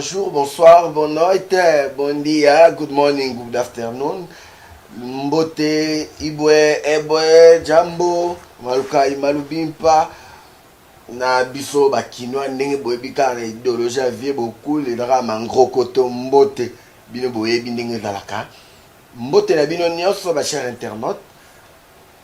bonjour, bonsoir, bonne nuit, bon dia, good morning, good afternoon. Mbote, Ibwe, Ebwe, Jambo, Malukai, Malubimpa, na biso bakinois ndenge boyebika na idéologie ya vie beaucoup le drama ngrokoto mbote bino boyebi ndenge ezalaka mbote na bino nyonso bachers internautes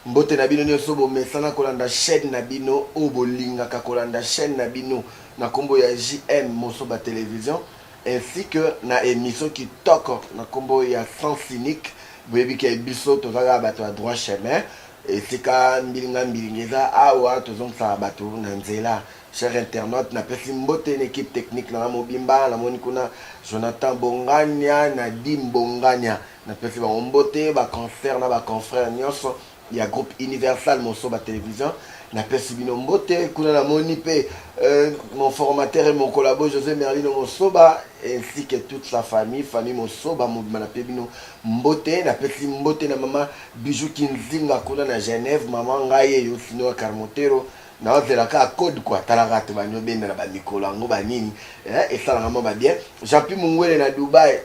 mbote na bino nyonso bomesana kolanda chaîne na bino oyo bolingaka kolanda chaîne na bino na nkombo ya JM Mosoba Télévision ainsi que na émission kitoko na nkombo ya Sans Cynique boyebika biso tozalaka bato ya droit chemin esika mbilinga eza awa tozongisa bato na nzela cher internaute napesi mbote na équipe technique na mobimba namoni kuna Jonathan Bongania na Dim Bongania napesi bango mbote baconfrère na baconfrère nyonso ya groupe Universal Mosoba Télévision napesi bino mbote kuna namoni pe mon formateur et mon collabo José Merlino Mosoba ainsi que toute sa famille Mosoba mobima nape bino mbote napesi mbote na mama Bijou Kinzinga kuna na Genève mama ngai yo sino Carmotero na ozelaka code quoi talaka to banyo benda na bandikolo yango banini esalanga mo ba bien Jean-Pierre Mungwele na Dubaï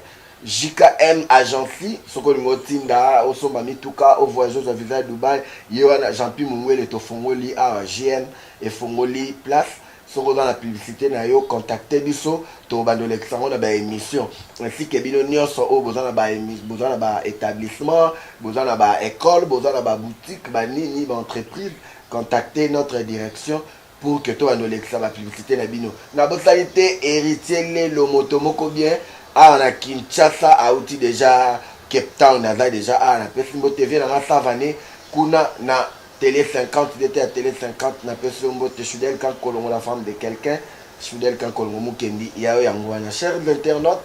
JKM Agency soko lingotinda osomba mituka au voyageuse à visa Dubaï yewana Jean-Pierre Mungwele to fongoli a GN et fongoli place soko dans la publicité na yo contacter biso to bando l'exemple na ba émission ainsi que bino nyonso o bozana ba émission bozana ba établissement bozana ba école bozana ba boutique ba nini ba entreprise contacter notre direction pour que to bando l'exemple la publicité na bino na bosalité héritier le moto moko bien ah na Kinshasa a outil déjà Cape Town naza déjà ah na Pesimbo TV na Savane kuna na télé 50 d'été à télé 50 na Pesimbo Chudel quand kolongo la femme de quelqu'un Chudel quand kolongo mukendi yao yango na chers internautes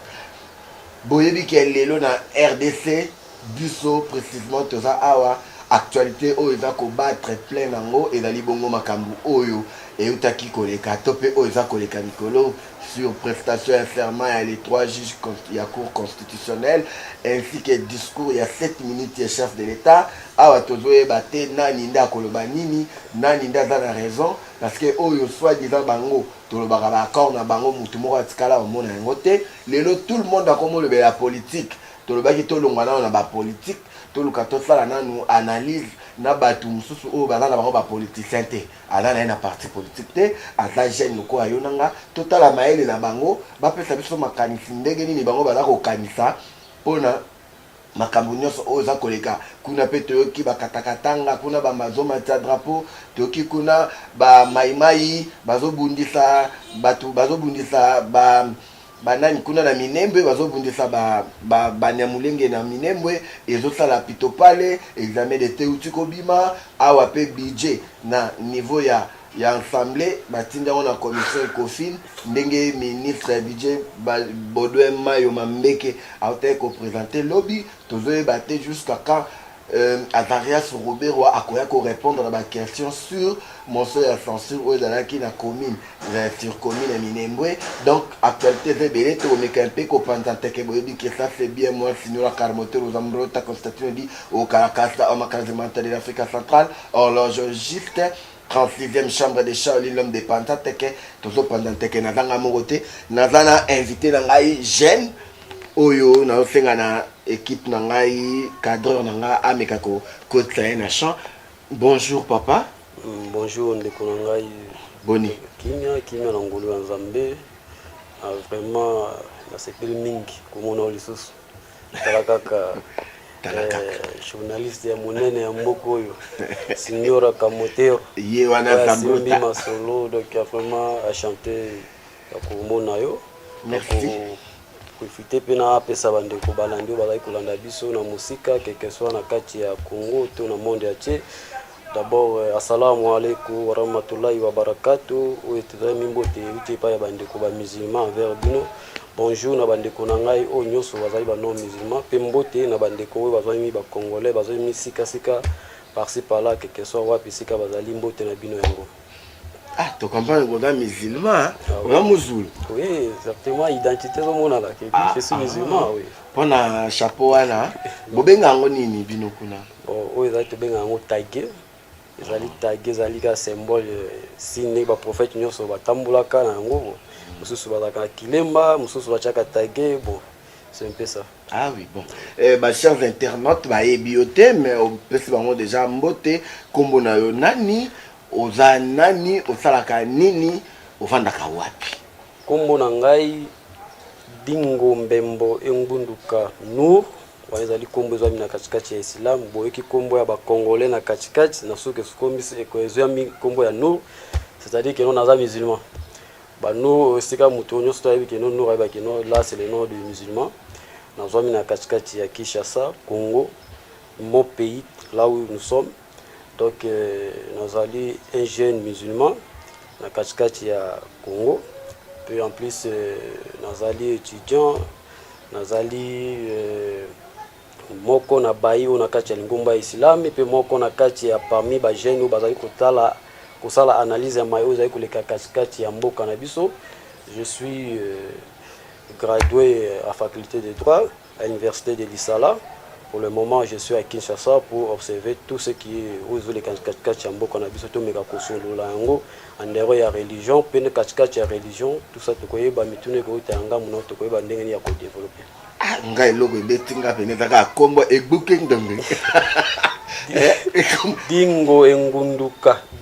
boyebi kelelo na RDC biso précisément toza awa actualité oyo eza ko battre plein nango ezali bongo makambu oyo eutaki koleka tope oyo eza koleka mikolo sur prestation et serment il y a les 3 juges il y a cour constitutionnelle ainsi que discours il y a 7 minutes il y a chef de l'État awa tozoye bate nani nda koloba nini nani nda za na raison parce que oyo soit disant bango tolobaka ba accord na bango mutu moko atikala omona yango te lelo tout le monde akomo le la politique tolobaki tolongwa na ba politique toluka tosala nanu analyse na batu mususu oyo baza na bango bapoliticien te aza na ye na parti politique te aza jeune loko ayo nanga totala mayele na bango bapesa biso makanisi ndenge nini bango baza kokanisa mpona makambo nyonso oyo eza koleka kuna mpe toyoki bakatakatanga kuna bamazomatia drapeau toyoki kuna bamaimai bazobundisa bato bazobundisa banani kuna na Minembwe bazobundisa banyamulenge na Minembwe ezosala pito pale examen de teuti kobima awa pe budget na niveau ya assemblée batinda on a commission ECOFIN ndenge ministre ya budget Baudouin Mayo Mambeke a été présenté lobby tozoye baté jusqu'à quand Azarias Robert a répondre à ma question sur mon seul censure où dans la commune sur commune à Minembwe donc actualité c'est bien tout mais qu'un peu comprendre que ça c'est bien moi sinon la Carmoteur aux Ambro ta constaté dit au Caracas au Macazimanta de l'Afrique centrale horlogiste 36e chambre de Charlie l'homme de Pantateke toujours pendant que nazanga mogote nazana invité na ngai jeune oyo na osenga na équipe na ngai cadreur na nga ameka ko kotsa na champ bonjour papa bonjour ndeko na ngai boni kimia na ngolo ya Nzambe vraiment na sepeli mingi komona lisusu talakaka journaliste ya monene ya mboko oyo Signora Kamotero ye wana Zambi Masolo donc vraiment a chanter ya komona yo merci profiter pena apesa bandeko balandi bazali kolanda biso na musika quelque soit na kati ya Congo to na monde entier d'abord assalamu alaikum wa rahmatullahi wa barakatuh oyo mimbote uti pa ya bandeko ba musulman vers bino bonjour na bandeko na ngai o nyoso bazali ba non musulman pe mbote na bandeko oyo bazali ba congolais bazali misika sika par-ci par-là quelque soit wapi sika bazali mbote na bino yango. Ah, tu comprends qu'on est musulman, on est musulman. Oui, certainement, identité de mon ala, je suis musulman, oui. Pour un chapeau, là, vous avez un nini binokuna. Oh, oui, vous avez un taïge. ezali tagué ezali ka symbole signe ba prophète nyonso batambulaka na yango mosusu bazalaka na kilemba mosusu batiaka tagué bon c'est un peu ça. Ah oui, bon. Chers internautes, bioté, mais on peut se déjà mbote, comme na yo nani, oza nani, osalaka nini, ovandaka wapi. Kombo na ngai Dingo Mbembo Engbunduka Nour, wazali kombo ezwami na katikati ya Islam, boyoki kombo ya ba Congolais na katikati, na soki kombisi ekozwami kombo ya Nour, c'est-à-dire que non naza musulman. Ba Nour sika muto nyonso to yebi que non Nour ba que non là c'est le nom du musulman. Nazwami na katikati ya Kinshasa, Congo, mon pays, là où nous sommes. Donc nazali un jeune musulman na katikati ya Congo. Puis en plus nazali étudiant, nazali moko na bayi na kati ya lingomba islam et puis moko na kati ya parmi ba jeunes ou bazali kotala kosala analyse ya mayo zali koleka katikati ya mboka na biso. Je suis gradué à faculté de droit à l'université de l'Isala. Pour le moment, je suis à Kinshasa pour observer tout ce qui est aux les katikati ya mboka na biso to meka kosolo la yango andero ya religion pene katikati ya religion tout ça tokoyeba mitune ko tanga muno tokoyeba ndenge ya ko développer. Ah ngai logo betinga pene taka kombo egbuke ndonge.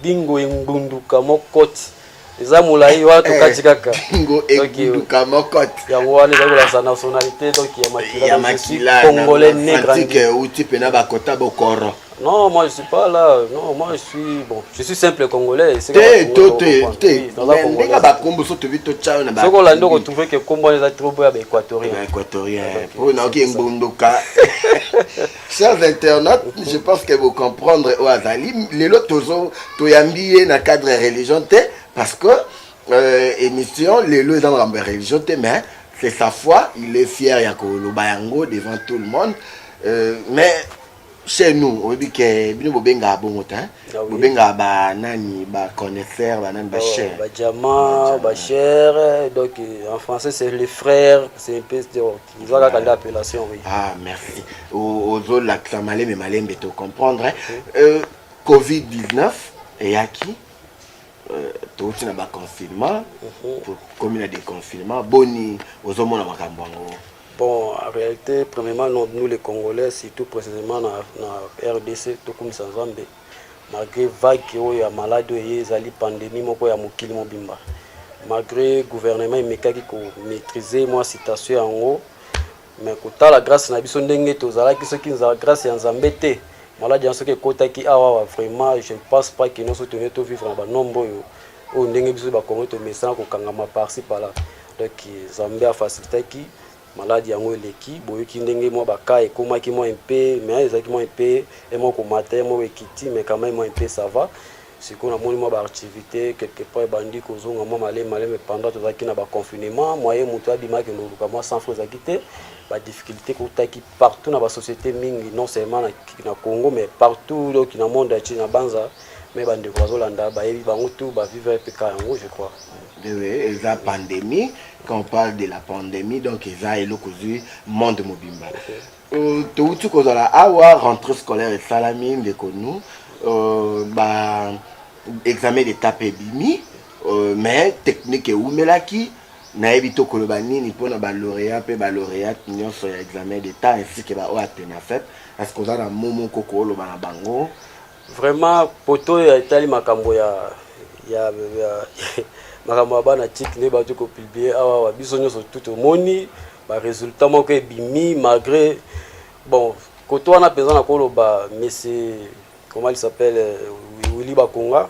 Dingo engunduka mokoti. Eza mulai watu katikaka. Dingo engunduka mokoti. Ya wana za sa nationalité donc ya makila congolais né grandi. Uti pena bakota bokoro. Non, moi je suis pas là. Non, moi je suis simple congolais. C'est que combo les attributs à équatorien. Chers internautes, je pense que vous comprendrez au Azali. Les lots toyambi na cadre religion parce que émission les lots dans la religion mais c'est sa foi, il est fier ya ko lobayango devant tout le monde. Mais chez nous, on dit que nous bobenga bongotin, bobenga ba nani ba connaisseur, ba nani ba cher. Ba diamant, ba cher, donc en français c'est les frères, c'est un peu ils ont la appellation oui. Ah merci. Aux autres l'accent malais mais malais mais tu comprendre. Covid-19 et à qui tout ça ba confinement, comme il y a des confinements, boni aux hommes na makambo. Bon, en réalité, premièrement, nous les Congolais, surtout précisément dans la RDC, tout comme Sanzambe, malgré vague qui est la maladie, la pandémie, malgré le gouvernement qui maîtriser moi situation en haut, mais quand la grâce n'a pas de ceux qui ont grâce à Nzambete, maladie en ce qui est vraiment, je ne pense pas que nous soyons tous vivre dans nombre où nous avons Congo to message ko kangama par-ci par-là. Donc Zambé a facilité qui maladie yango eleki boyoki ndenge mo baka ekomaki mo un peu mais ezaki mo un peu et mo ko matin mo ekiti mais quand même mo un peu ça va c'est qu'on a moni mo ba activité quelque part bandi ko zonga mo malé mais pendant tout ça qui na ba confinement moyen mutu abimaki no luka mo sans faux akité ba difficulté ko taki partout na ba société mingi non seulement na Congo mais partout donc na monde ati na banza mais bandi ko zolanda ba yebi bango tout ba vivre PK yango je crois. Oui, la pandémie, quand on parle de la pandémie, donc il y a le monde mobimba. Tout ce qu'on a à rentrée scolaire et salamine de nous, examen d'étape et bimi, mais technique et oumelaki, naebito kolobani ni pour na lauréat pe lauréat nion sur examen d'état ainsi que ba atena fait. Est-ce qu'on a un moment koko lo ba bango? Vraiment poto ya itali makambo ya makambo bana tik ne ba ko publier awa biso nyoso tout moni ba résultat moko ebimi malgré bon koto wana pesa na koloba mais c'est comment il s'appelle Willy Bakonga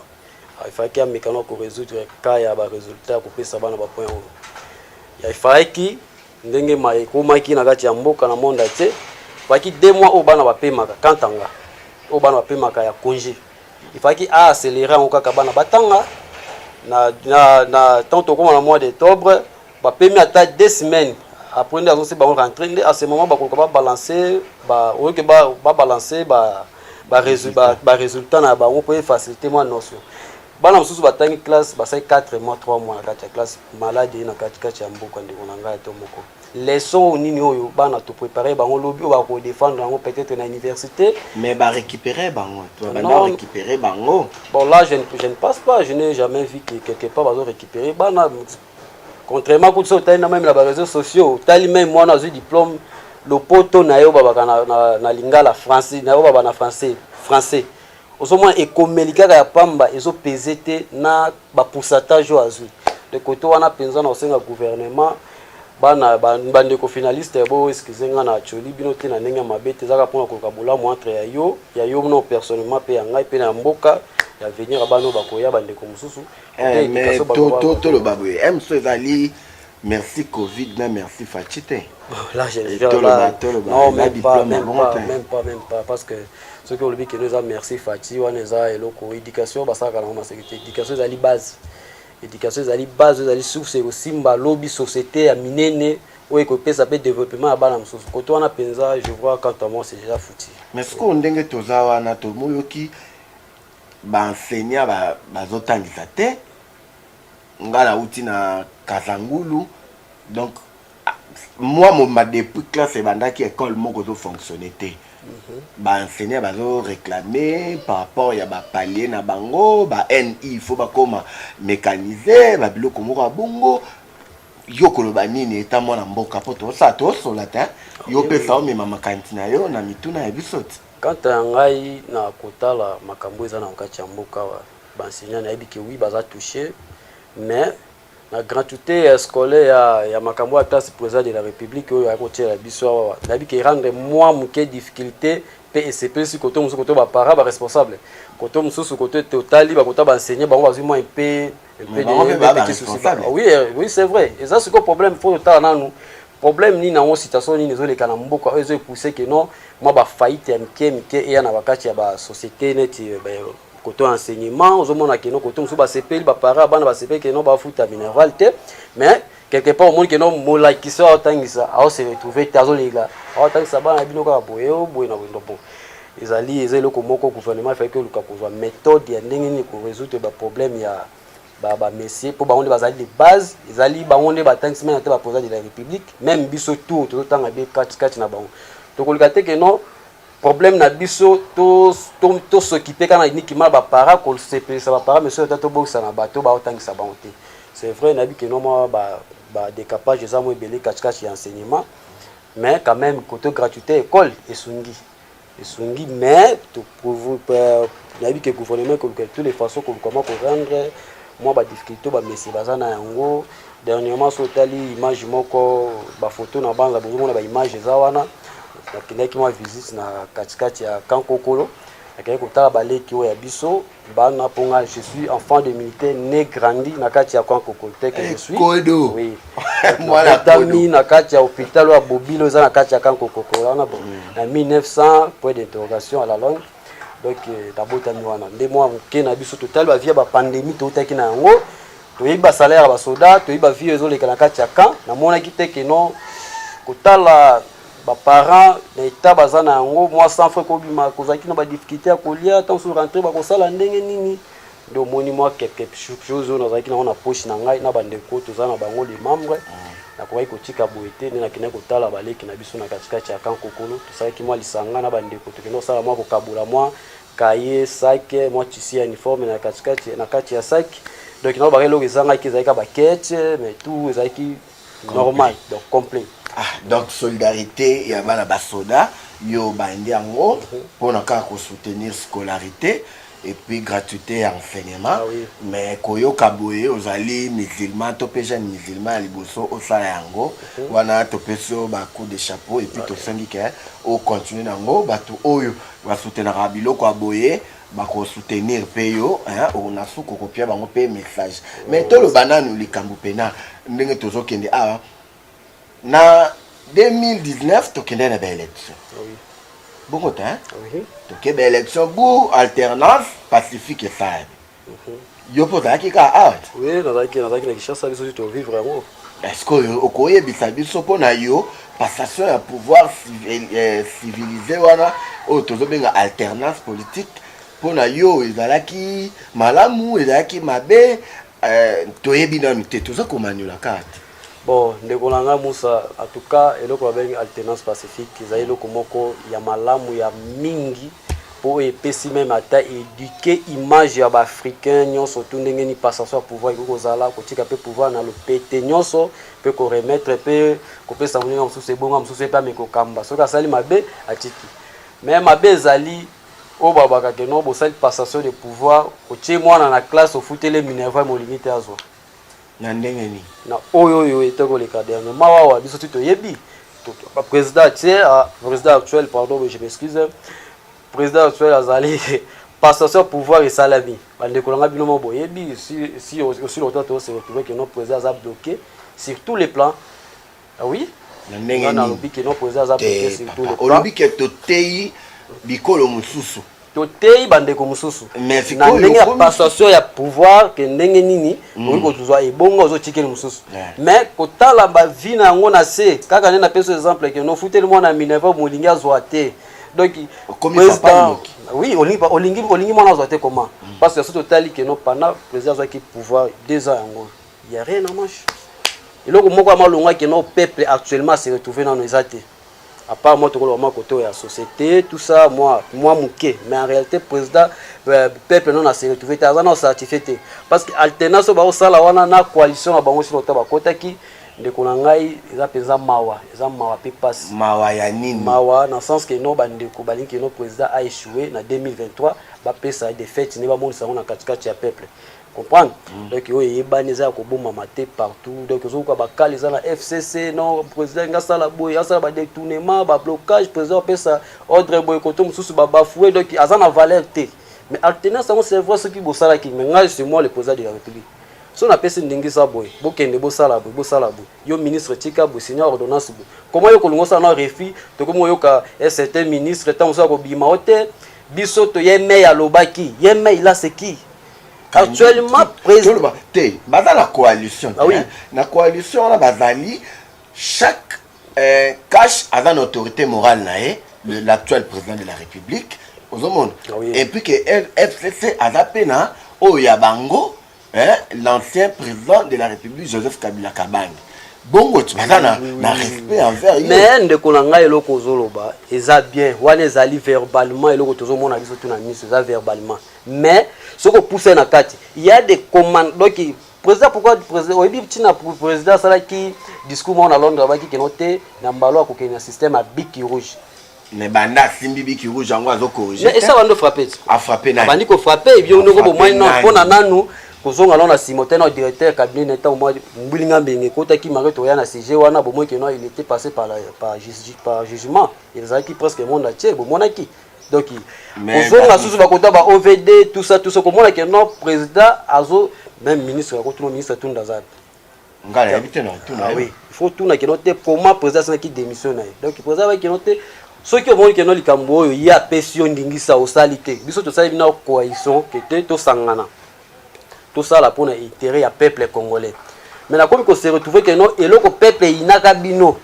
il fallait qu'il y ait un mécanisme pour résoudre cas ya ba résultat ko pesa bana ba point il fallait ki ndenge mai ko maki na kati ya mboka na monde ate faki 2 mois au bana ba pemaka kantanga au bana ba pemaka ya congé il fallait qu'il accélérer en kaka bana batanga na tant comme le mois d'octobre ba permis à 2 semaines après nous aussi ba rentrer à ce moment ba balancer ba balancer ba résultat na ba on peut faciliter moi notion bana mususu batangi classe ba 4 mois 3 mois na classe maladie na kati ya mboka ndiko na ngai to moko leçon nini oyo bana to préparer bango lobby ba ko défendre bango peut-être na université mais ba récupérer bango toi ba récupérer bango bon là je ne passe pas, je n'ai jamais vu que quelque part ba récupérer bana contrairement à ça tu même la réseaux sociaux tali même moi na diplôme le poto na yo baba na lingala français na yo baba na français osomwa ekomelika ya pamba ezo pesete na ba pourcentage o azui de côté wana penza na osenga gouvernement bana bandeko finaliste bo eskizenga na choli bino te na ndenge mabete zaka pona ko kabula mo entre ya yo no personnellement pe ngai pe na mboka ya venir bano bakoya bandeko mususu mais to le baboye m so ezali merci covid na merci Fatite là je non même pas parce que ce que le que nous a merci Fati wana eza eloko éducation basaka na ma sécurité éducation ezali base ezali source aussi mbalobi société ya minene oyo ekopesa pe développement ya bana mosusu koto wana penza je vois quant à moi c'est déjà foutu mais ce qu'on ndenge toza wana tomoyoki baenseignant bazotangisa te nga nauti na Kasangulu donc moi ma depuis classe ebandaki école moko zo fonctionner te baenseignant bazo réclamer par rapport ya ba palier na bango ba NI il faut ba koma mécaniser ba biloko moko bongo yo koloba nini eta mwana mboka poto sa to solata yo pesa o mema makantina yo na mituna ya bisoti quand ngai na kotala makambo eza na nkati ya mboka wa baenseignant na yebiki oui baza touché mais la gratuité scolaire ya makambo ya classe président de la République oyo ya kotiela biso awa na biki rendre moi muke difficulté pe ECP si koto musu koto ba para ba responsable koto musu koto totali ba koto ba enseigner ba va moi un peu de petits soucis oui c'est vrai et ça c'est quoi problème faut tala nanu problème ni na on situation ni nezo leka na mboka ezo pousser que non moi ba faillite ya mike et ya na bakati ya ba société neti ba côté enseignement ozomona que non côté musu ba sepeli ba para bana ba sepeli que non ba futa minéral te mais quelque part au monde que non mola qui soit otangisa a se retrouver tazo lega otangisa bana bino ka boyo boyo na windo bon ezali ko moko gouvernement fait que luka kozwa méthode ya ndenge ni ko résoudre ba problème ya ba messieurs pour bango bazali de base ezali bango ne batangisa na te ba président de la République même biso tout tanga be kati na bango to kolika te que non problème na biso to s'occuper kana uniquement ba para ko CP ça ba para monsieur to boxa na bato ba otangisa bango te c'est vrai na bi que non moi ba décapage za mo belé kachikachi enseignement mais quand même côté gratuité école esungi mais to pour na bi que gouvernement que toutes les façons comment rendre moi ba difficulté ba mesi bazana yango dernièrement sotali image moko ba photo na banza bozo na ba image za wana nakendaki mwa visite na katikati ya Kankokolo akaya kotala baleki oyo ya biso bana ponga je suis enfant de militaire né grandi na kati ya Kankokolo te que je suis oui moi tami na kati ya hôpital ya Bobilo za na kati ya Kankokolo na bon na 1900 point d'interrogation à la langue donc d'abord tami wana nde moi ke na biso total ba via ba pandémie to taki na yango to yiba salaire ba soldat to yiba vie ezo leka na kati ya camp na mona ki te que non kotala ba parents na état bazana yango moi sans frère ko bima kozaki na ba difficulté ya kolia tant sur rentrer ba kosala ndenge nini ndo moni moi quelque chose na zaki na poche na ngai na bandeko tozana bango les membres na ko kotika boete na kina kotala baleki na biso na katikati ya Kankokolo tosaki moi lisanga na bandeko tokeno sala moi ko kabula moi cahier sac moi tisi uniforme na katikati na kati ya sac donc na ba relo ezanga ki zaika ba ketch mais tout ezaki normal donc complet. Donc solidarité ya bana basoda yo bandi yango pour na ka ko soutenir scolarité et puis gratuité ya enseignement mais koyo kaboye ozali musulman to pe jeune musulman liboso osala yango wana to peso ba coup de chapeau et puis to sengi ke o continuer nango batu oyo ba soutenir biloko aboye ba ko soutenir peyo on a sou ko copier bango pe message mais to le banane likambu pena ndenge tozo kende na 2019 tokende na ba élection bon côté tokende élection bu alternance pacifique et stable yo pota ki ka oui nazaki na Kinshasa biso to vivre vraiment est-ce que okoye biso pona yo passation ya pouvoir civilisé wana o tozobenga alternance politique pona yo ezalaki malamu ezalaki mabe toyebi nanu te toza komanyola kati Bon, ndeko nanga Musa, en tout cas, eloko babengi alternance pacifique, ezali eloko moko ya malamu ya mingi pour epesi même ata éduquer image ya baafricain nyonso tu ndenge ni passation ya pouvoir ekozala kotika pe pouvoir na lopete nyonso pe ko remettre pe kopesa moninga mosusu ebonga mosusu epe amekokamba soki asali mabe atiki mais mabe ezali oyo babakake no bosali passation de pouvoir otie mwana na classe ofutele minerva molingi te azwa na ndenge ni na oyo etekoleka dernièrement wawa biso ti toyebi président actuel pardon je m'excuse président actuel azali passation pouvoir et salami bande kolanga bino mo boyebi si aussi longtemps to se retrouver que notre président a bloqué sur tous les plans oui na ndenge ni lobi que notre président a bloqué sur tous les plans olobi que totei bikolo mususu totei bande ko mususu mais na ndenge passation ya pouvoir que ndenge nini oyi ko tuzwa ebongo ozo tikeli mususu mais kotala ba vie na ngo na se kaka nena peso exemple que no futeli mwana Minerva molingi azwa te. Donc, président, oui, olingi mwana zoate comment parce que surtout tali que non pendant président qui pouvoir 2 ans il y a rien en marche. Et là moko malonga que non peuple actuellement se retrouver dans nos athées. À part moi to ko côté la société tout ça moi mouké mais en réalité président peuple non a se retrouver ta non certifié parce que alternance ba osala wana na coalition na bango sur ba kotaki ndeko na ngai eza penza mawa pe passe mawa ya nini mawa na sens que no bandeko balingi que no président a échoué na 2023 ba pesa des fêtes ne ba monisa na katikati ya peuple comprendre donc yo yebani za ko bomba maté partout donc zo ko ba kaliza na FCC non président ngasala boy asala ba détournement ba blocage président pesa ordre boy ko to mususu ba bafoué donc azana valeur té mais alternance on se voit ce qui bosala qui mais ngai c'est moi le président de la République. Si on a pensé ndingisa boy, bokende bosala boy, yo ministre tika boy, seigneur ordonnance boy. Comment yo kolongo ça na refi, to komo yo ka un certain ministre tant ça ko bima hotel, biso to yeme ya lobaki, yeme il a c'est qui? Actuellement président te bada la coalition. Ah oui. Na coalition na bazali chaque cache a une autorité morale na l'actuel président de la République aux monde. Ah oui. Et puis que FCC a pena o ya bango l'ancien président de la République Joseph Kabila Kabange. Bongo tu na respect envers lui. Mais ndeko na ngai eloko zoloba eza bien wana ezali verbalement eloko tozomona biso tuna miso eza verbalement mais ce que pousse na kati il y a des commandes donc président pourquoi président oyebi tina président sala ki discours mo na Londres ba ki kenote na mbalo akokena système à bic rouge. Mais banda simbi biki rouge yango azo corriger. Mais ça bando frapper. A frapper na. Bandi ko frapper et bien on ko moins non pona nanu kozonga na Simoten au directeur cabinet neta moi mbulinga mbenge kota ki mareto ya na CG wana bo moi que non il était passé par jugement. Ils a qui presque monde entier bo monaki. Donc kozonga susu ba kota ba OVD tout ça comme on que non président azo même ministre ya kotuno ministre tunda za. Ngala habite na tout na. Oui, il faut tout na que noter comment président qui démissionne. Donc président va que noter ceux qui ont que non likambo yo ya pression ndingisa osalité. Biso to sali na coalition que te to sangana. Tout ça là pour l'intérêt du peuple congolais. Mais comme on se retrouve que non et le peuple inaka bino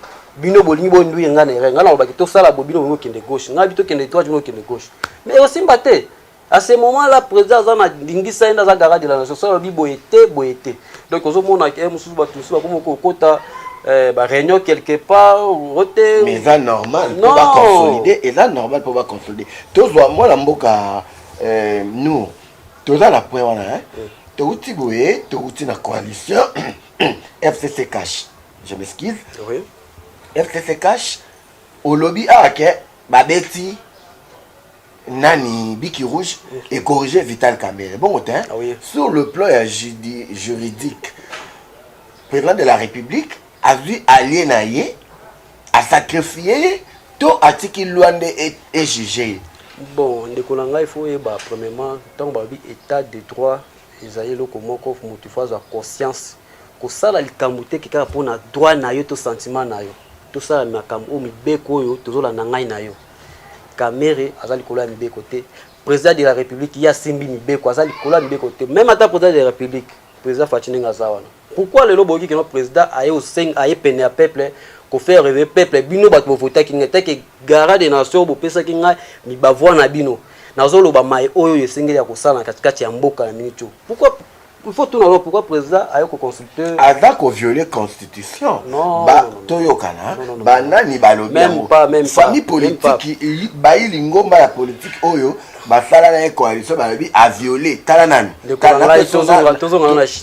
bolingi bondu ngana ngana ba tout ça là bobino qui de gauche ngabi to qui de droite qui de gauche. Mais aussi mbaté à ce moment là président za na ndingisa enda za garage de la nation ça bi boyete. Donc ozo mona ke mususu ba tusu ba comme ko kota ba réunion quelque part roté mais ça normal pour pas consolider et ça normal pour pas consolider. Tous moi la mboka nous tous la point wana hein. Touti boye, touti na coalition FCC cash. Je m'excuse. Oui. FCC cash au lobby ke babeti nani biki rouge et corriger Vital Kamerhe. Bon hein. Ah oui. Sur le plan juridique, président de la République a vu allié naie a sacrifié tout article luande et jugé. Bon, ndeko na ngai faut yeba premièrement tant babi état de droit ezali loko moko mutu faza conscience ko sala likambo te kika pona droit na yo to sentiment na yo to sala makambo o mibeko yo tozola na ngai na yo Kamerhe azali kola mibeko te président de la République ya simbi mibeko azali kola mibeko te même ata président de la République président Fatinenga zawana pourquoi le loboki que notre président aye au 5 aye peine à peuple ko faire rêver peuple bino bat bo voter ki ngata ke gara de nation bo pesa ki ngai mi bavwa na bino nazoloba mai oyo yesengeli ya kosala na katikati ya mboka na minito pourquoi il faut tout alors pourquoi président a eu consulter aza ko violer constitution ba toyokana banani balobi même pas famille politique baili ngomba ya politique oyo basala na coalition balobi a violer tala nani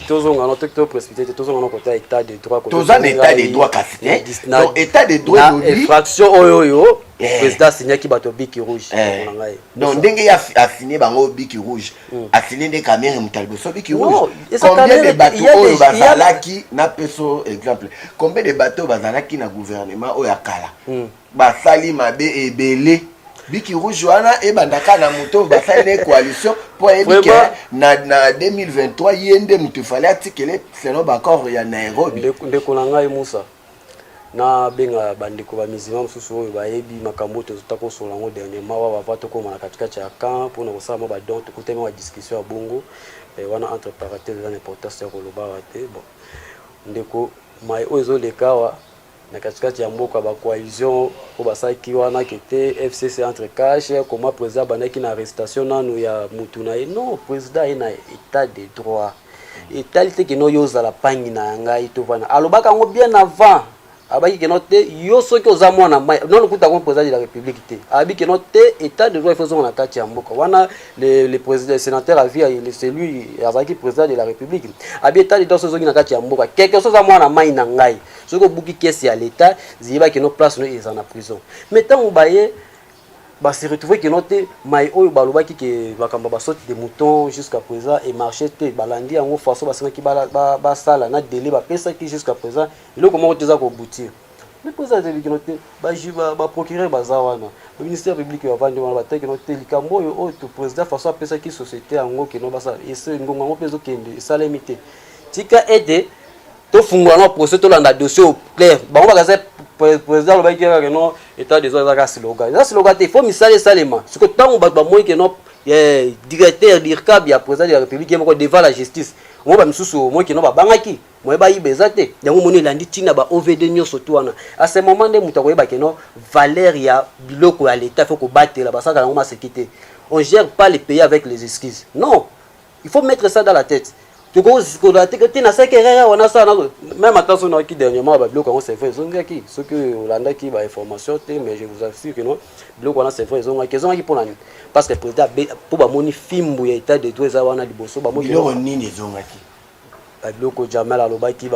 tozonga no tokto précipité tozonga no côté état de droit côté état de droit kasite donc état de droit lobi infraction oyo président signé ki bato biki rouge donc ndenge ya signé bango biki rouge a signé des caméras mutalboso biki rouge combien de bateaux oyo bazalaki na peso exemple combien de bateaux bazalaki na gouvernement oyo akala basali mabe ebele biki rouge wana ebandaka na moto basali na coalition pour ebike na 2023 yende mutu fallait atikele seno bakor ya Nairobi ndeko na ngai Musa na benga bandeko ba mizima mususu oyo bayebi makambo tozota ko solango dernièrement wa bavato ko na katikati ya camp pour na kosala ba don to kutema wa discussion ya bongo wana entre parenthèses dans l'importance ya koloba wate bon ndeko mai ozo lekawa na katikati ya mboka ba coalition ko basaki wana kete FCC entre cash comment président banaki na arrestation nanu ya mutu na non président ina état de droit état que no yoza la pangi na ngai to vana alobaka ngo bien avant abaki que note yo soki oza mwana mai non kuta ko président de la république te abi que note état de droit il faut zo na kati ya mboka wana le président sénateur avia celui azaki président de la république abi état de droit zo na kati ya mboka quelque chose za mwana mai na ngai soko buki kesi ya l'état ziba que no place no ils en a prison mais tant baye ba se retrouver que note mai oyo balobaki que bakamba ba sorte de mouton jusqu'à présent et marché te balandi yango façon basanga ki ba sala na délai ba pesa ki jusqu'à présent le comment teza ko boutir le président de note ba jiba ba procureur bazawana le ministère public va vendre wana bataki note likambo oyo to président façon pesa ki société yango que no basa et ce ngonga ngo peso kende salamité tika aide to fungwa no procès to landa dossier au clair bango bakaza président le baiki que non état des autres à slogan ça slogan il faut misale salema ce que tant ba moi que non directeur d'IRCAB ya président de la république mo devant la justice mo ba misusu moi que non ba bangaki moi ba ibezate yango moni landi tina ba OVD nyoso to wana à ce moment de mutako ba que non valeur ya biloko ya l'état faut ko battre la basaka ngo ma sécurité on gère pas les pays avec les excuses non il faut mettre ça dans la tête tu ko la tête na sekere wana ça même attention na qui dernièrement ba biloko ngo c'est vrai zongaki ce que olanda ki ba information te mais je vous assure que non biloko wana c'est vrai zongaki pour la parce que président pour ba moni fimbu ya état de droit za wana liboso ba moni biloko nini zongaki biloko Jamal alobaki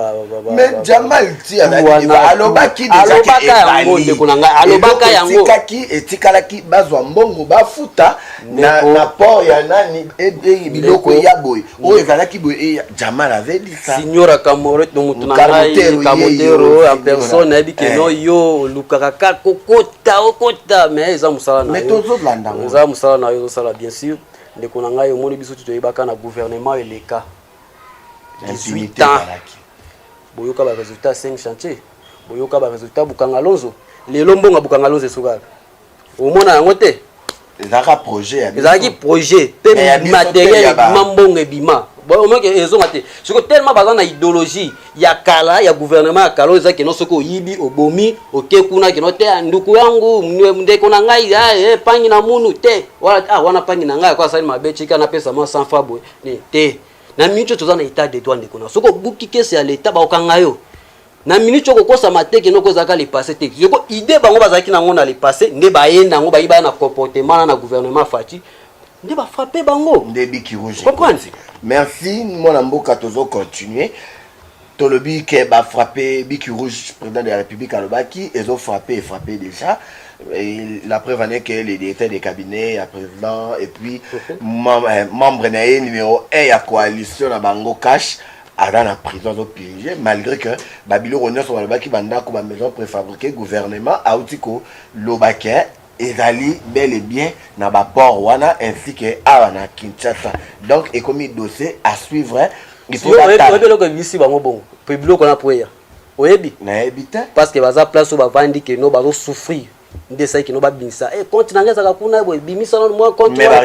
mais Jamal ti alobaki alobaka yango etikalaki bazwa mbongo bafuta na port ya nani biloko ya boy oyo ezalaki boy Jamal avait dit ça signora Kamoret no mutu na Kamotero en personne ebike no yo lukaka kokota mais eza musala na mais tozo landa eza musala na yo sala bien sûr ndeko na ngai omoni biso tutoyebaka na gouvernement eleka 18 ans boyoka ba résultat 5 chantiers boyoka ba résultat Bukanga Lonzo lelo mbonga Bukanga Lonzo esukaka omona yango te ezaka projet pe matériel mambonga ebima bon moi que ezonga te siko tellement bazana idéologie ya kala ya gouvernement ya kala ezaki no soko yibi obomi okekuna kino te nduku yangu ndeko na ngai pangi na munu te wala wana pangi na ngai kwa sali mabechika na pesa ma sans fabo ni te na minute tozana état de droit ndeko na soko buki kesi ya l'état ba okanga yo na minute ko kosa mateke no kozaka le passé te yoko idée bango bazaki na ngona le passé nde ba yenda ngo ba iba na comportement na gouvernement fati nde ba frapper bango nde biki rouge comprendre merci mon mboka tozo continuer tolobi ke ba frapper biki rouge président de la république alobaki ils ont frappé déjà. Et la preuve en est que les directeurs des cabinets, le président et puis membre numéro 1 de la coalition à Bango Cash à la prison au pillé malgré que Babylon René sur le baki banda comme maison préfabriquée gouvernement a outiko l'obake et ali bel et bien na ba port wana ainsi que à na Kinshasa donc et comme dossier à suivre il faut que ici bango bon public qu'on a pour hier oyebi na ebita parce que baza place où ba vandi que no bazo souffrir de ça qui no ba binsa continent ngeza ka kuna bo bimisa no moi contre mais ba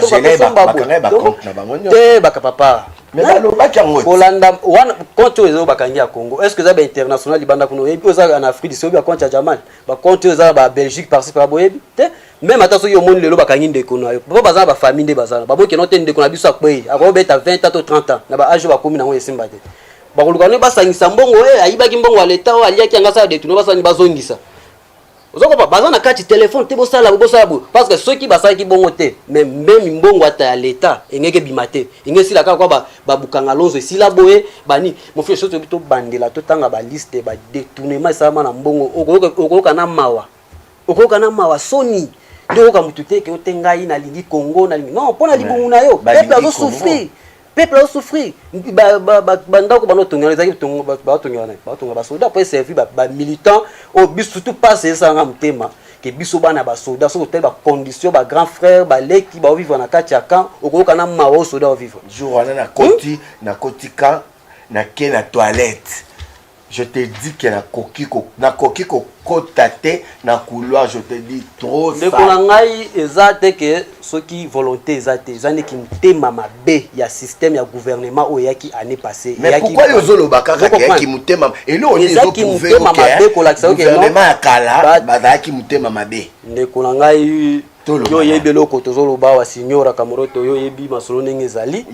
compte na bango te baka papa mais balobaki yango kolanda wana compte oyo bakangi ya Congo est-ce que ça ba international libanda kuno et puis ça en Afrique du Sud ba compte ya Jamal ba compte ça ba Belgique par par boyebi te même ata soki omoni lelo bakangi ndeko na yo po bazana ba famille nde bazana ba boke note ndeko na biso akwei akobeta 20 à 30 ans na ba âge ba komi na ngo esimba te ba koluka ne basangisa mbongo ayibaki mbongo wa leta o aliaki anga sa de tuno basani bazongisa ozoko bazana kati téléphone te bosala parce que ceux qui basaki bongo te même mbongo ata ya leta engeke bimate engesi la kwa ba bukanga lonzo esila boye bani mon frère soto bito bandela to tanga ba liste ba détournement ça na mbongo okoloka na mawa soni ndio ka mutute ke otengai na lingi Congo na lingi non pona libongo na yo peuple a souffrir bandako banotonga ezaki batonga basoda po servi ba militant au biso surtout pas ça nga mutema ke biso bana basoda so hotel ba condition ba grand frère ba leki ba vivre na kati ya camp okoka na mawo soda o vivre jour wana na koti camp na ke na toilette je te dis que na koki ko kotate na couloir je te dis trop ça. Le kolongai ezate que ceux qui volonté ezate zane ki mutema mabe ya système ya gouvernement o yaki année passée mais pourquoi yozolo bakaka ki mutema et là on est au pouvoir mabe ko lakisa que gouvernement ya kala bazaki mutema mabe le kolongai yo yebi loko tozolo ba wa signora Kamoroto yo yebi masolo ndenge ezali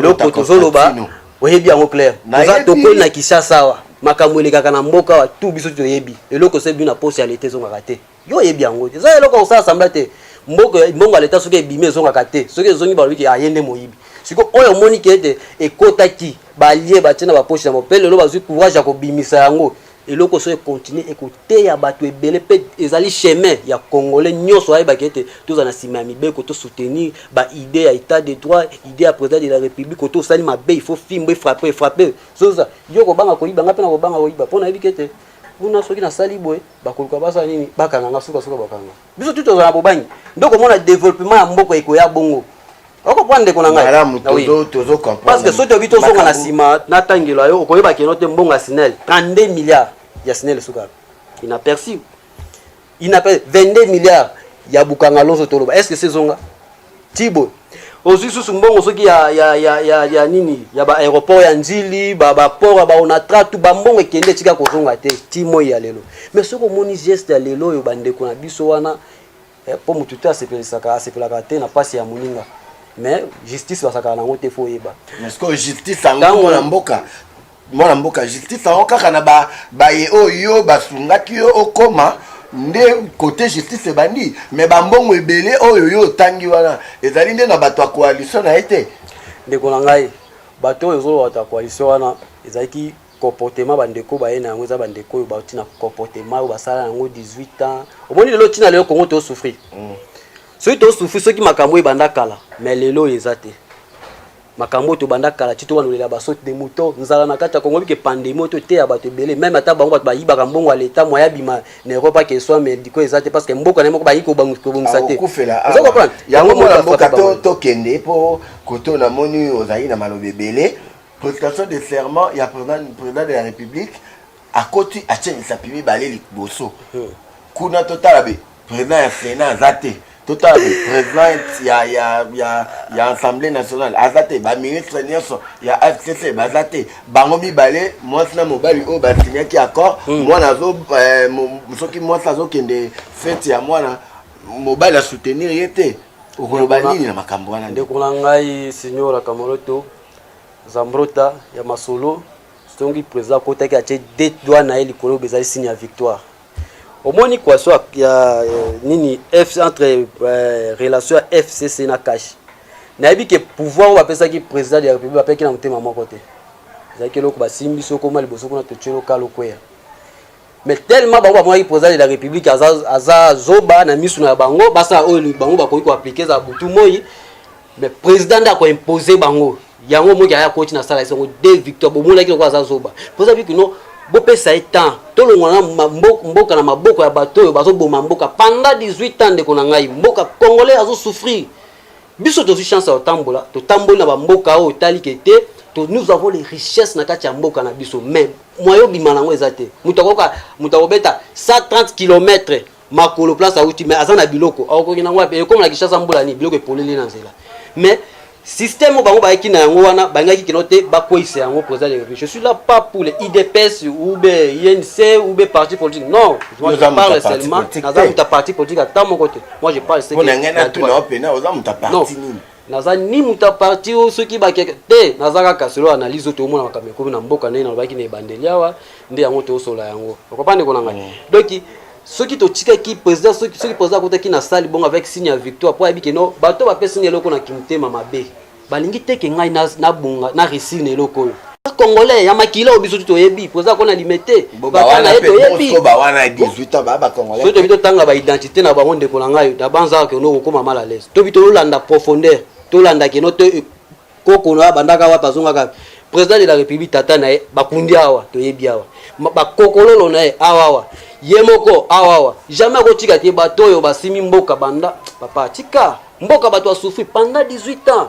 loko tozolo ba oyebi yango clair za toko na Kinshasa wa makambo elekaka na mboka wa tout biso toyebi eloko se bina poste ya leta zonga kate yo yebi yango te za eloko osala sambla te mbongo leta soki ebime zonga kate soki ezongi balobiki ayende moyibi siko oyo moni ke ete ekotaki balie batina ba poste na mopele lo bazwi courage ya kobimisa yango eloko so continue écouter ya bato ebele pe ezali chemin ya congolais nyonso ayeba kete toza na sima mibeko to soutenir ba idée ya état de droit idée ya président de la république to sali mabe il faut filmer frapper soza yoko banga ko libanga pe na ko banga ko liba pona yebi kete una soki na sali boy bakoluka basa nini bakanga nga suka bakanga biso tout toza na bobangi ndoko mona développement ya mboko ekoya bongo oko prendre ko na ngai tozo comprendre parce que soki obito zonga na sima na tangelo ayo okoyeba ke note mbonga Sinel 32 milliards ya Sinel suka inaperçu 22 milliards ya bukanga lonzo toloba est-ce que c'est zonga tibo ozu susu mbongo soki ya nini ya ba aéroport ya Njili ba port ba onatra tu ba mbongo ekende tika ko zonga te timo ya lelo mais soko moni geste ya lelo yo bandeko na biso wana po mututa sepelaka te na pasi ya muninga mais justice basaka nango te fo yeba est-ce que justice ango na mboka justice ango kaka na ba ye oyo basungaki yo okoma nde côté justice bandi mais bambongo ebele oyo yo tangi wana ezali nde na bato ya coalition na ete ndeko na ngai bato oyo zo bato ya coalition wana ezalaki comportement bandeko baye na yango eza bandeko oyo bauti na comportement oyo basala yango 18 ans omoni lelo tina lelo Congo to souffrir soki to souffrir soki makambo ebanda kala mais lelo ezate makambo to banda kala tito wanulela basote de moto nzala na kati ya Congo bike pandémie to te ya bato ebele même ata bango bato bayibaka mbongo ya leta moya bima na Europa ke soit médico ezate parce que mboko na moko bayiko bangisa te vous comprendre yango mona mboka to kende po koto na moni ozali na malobe ebele prestation de serment ya président de la République à côté a tient sa pimi balé liboso kuna total be président ya Sénat zate total président ya Assemblée nationale azate ba ministre nyonso ya FCC bazate bango mibale mwasi na mobali o batinyaki accord mwana zo soki mwasi azokende fête ya mwana mobali a soutenir yete okoloba nini na makambo wana ndeko na ngai signora Kamoroto Zambrota ya masolo stongi président kotaki ache deux doigts na eli kolo bezali signe ya victoire omoni kwa so ya nini FC entre relation FCC na cash na yebi ke pouvoir wa pesa ki président de la République apeki na mutema moko te zaki loko basimbi soko mali bosoko na tochelo kalo kwea mais tellement bango ba président de la République aza zoba na misu na bango basa oyo bango bakoki ko appliquer za butu moi mais président da ko imposer bango yango moki aya coach na sala isongo deux victoires bomona ki kwa zoba poza biki no bo pesa etant tolongwana mboka na maboko ya bato oyo bazo boma mboka pendant 18 ans de konangai mboka congolais azo souffrir biso to chance ya tambola to tambola na mboka oyo tali kete to nous avons les richesses na kati ya mboka na biso même moyo bimanango ezate mutakobeta 130 km makolo place auti mais azana biloko akoki nango pe comme la Kinshasa mbola ni biloko epolele na nzela mais système bango ba ki na yango wana bangaki kinote ba koisa yango président de la République. Je suis là pas pour les IDPS ou be INC ou be parti politique. Non, moi je parle seulement dans ta parti politique à mon côté. Moi je parle c'est que naza ni muta parti ou ceux qui ba te naza ka selo analyse to mona makameko na mboka na baki na bandelia wa ndi yango to sola yango. Okopande ko nanga. Donc ceux qui to tika qui président ceux qui président côté qui na salle bon avec signe à victoire pour abi que non bato ba pesa ni eloko na kimte mama be balingi te ke ngai na bunga na réussir na eloko congolais ya makila obiso to yebi président ko na limité ba na to yebi ba wana 18 ans ba congolais so to bito tanga ba identité na bango ndeko na ngai da banza ke no ko mama la l'aise to bito landa profondeur to landa ke no to koko na bandaka wa pazonga ka président de la République tata na bakundi awa to yebi awa ba kokololo na awa yemoko awawa jamais kotika te bato yo basimi mboka banda papa tika mboka bato souffri pendant 18 ans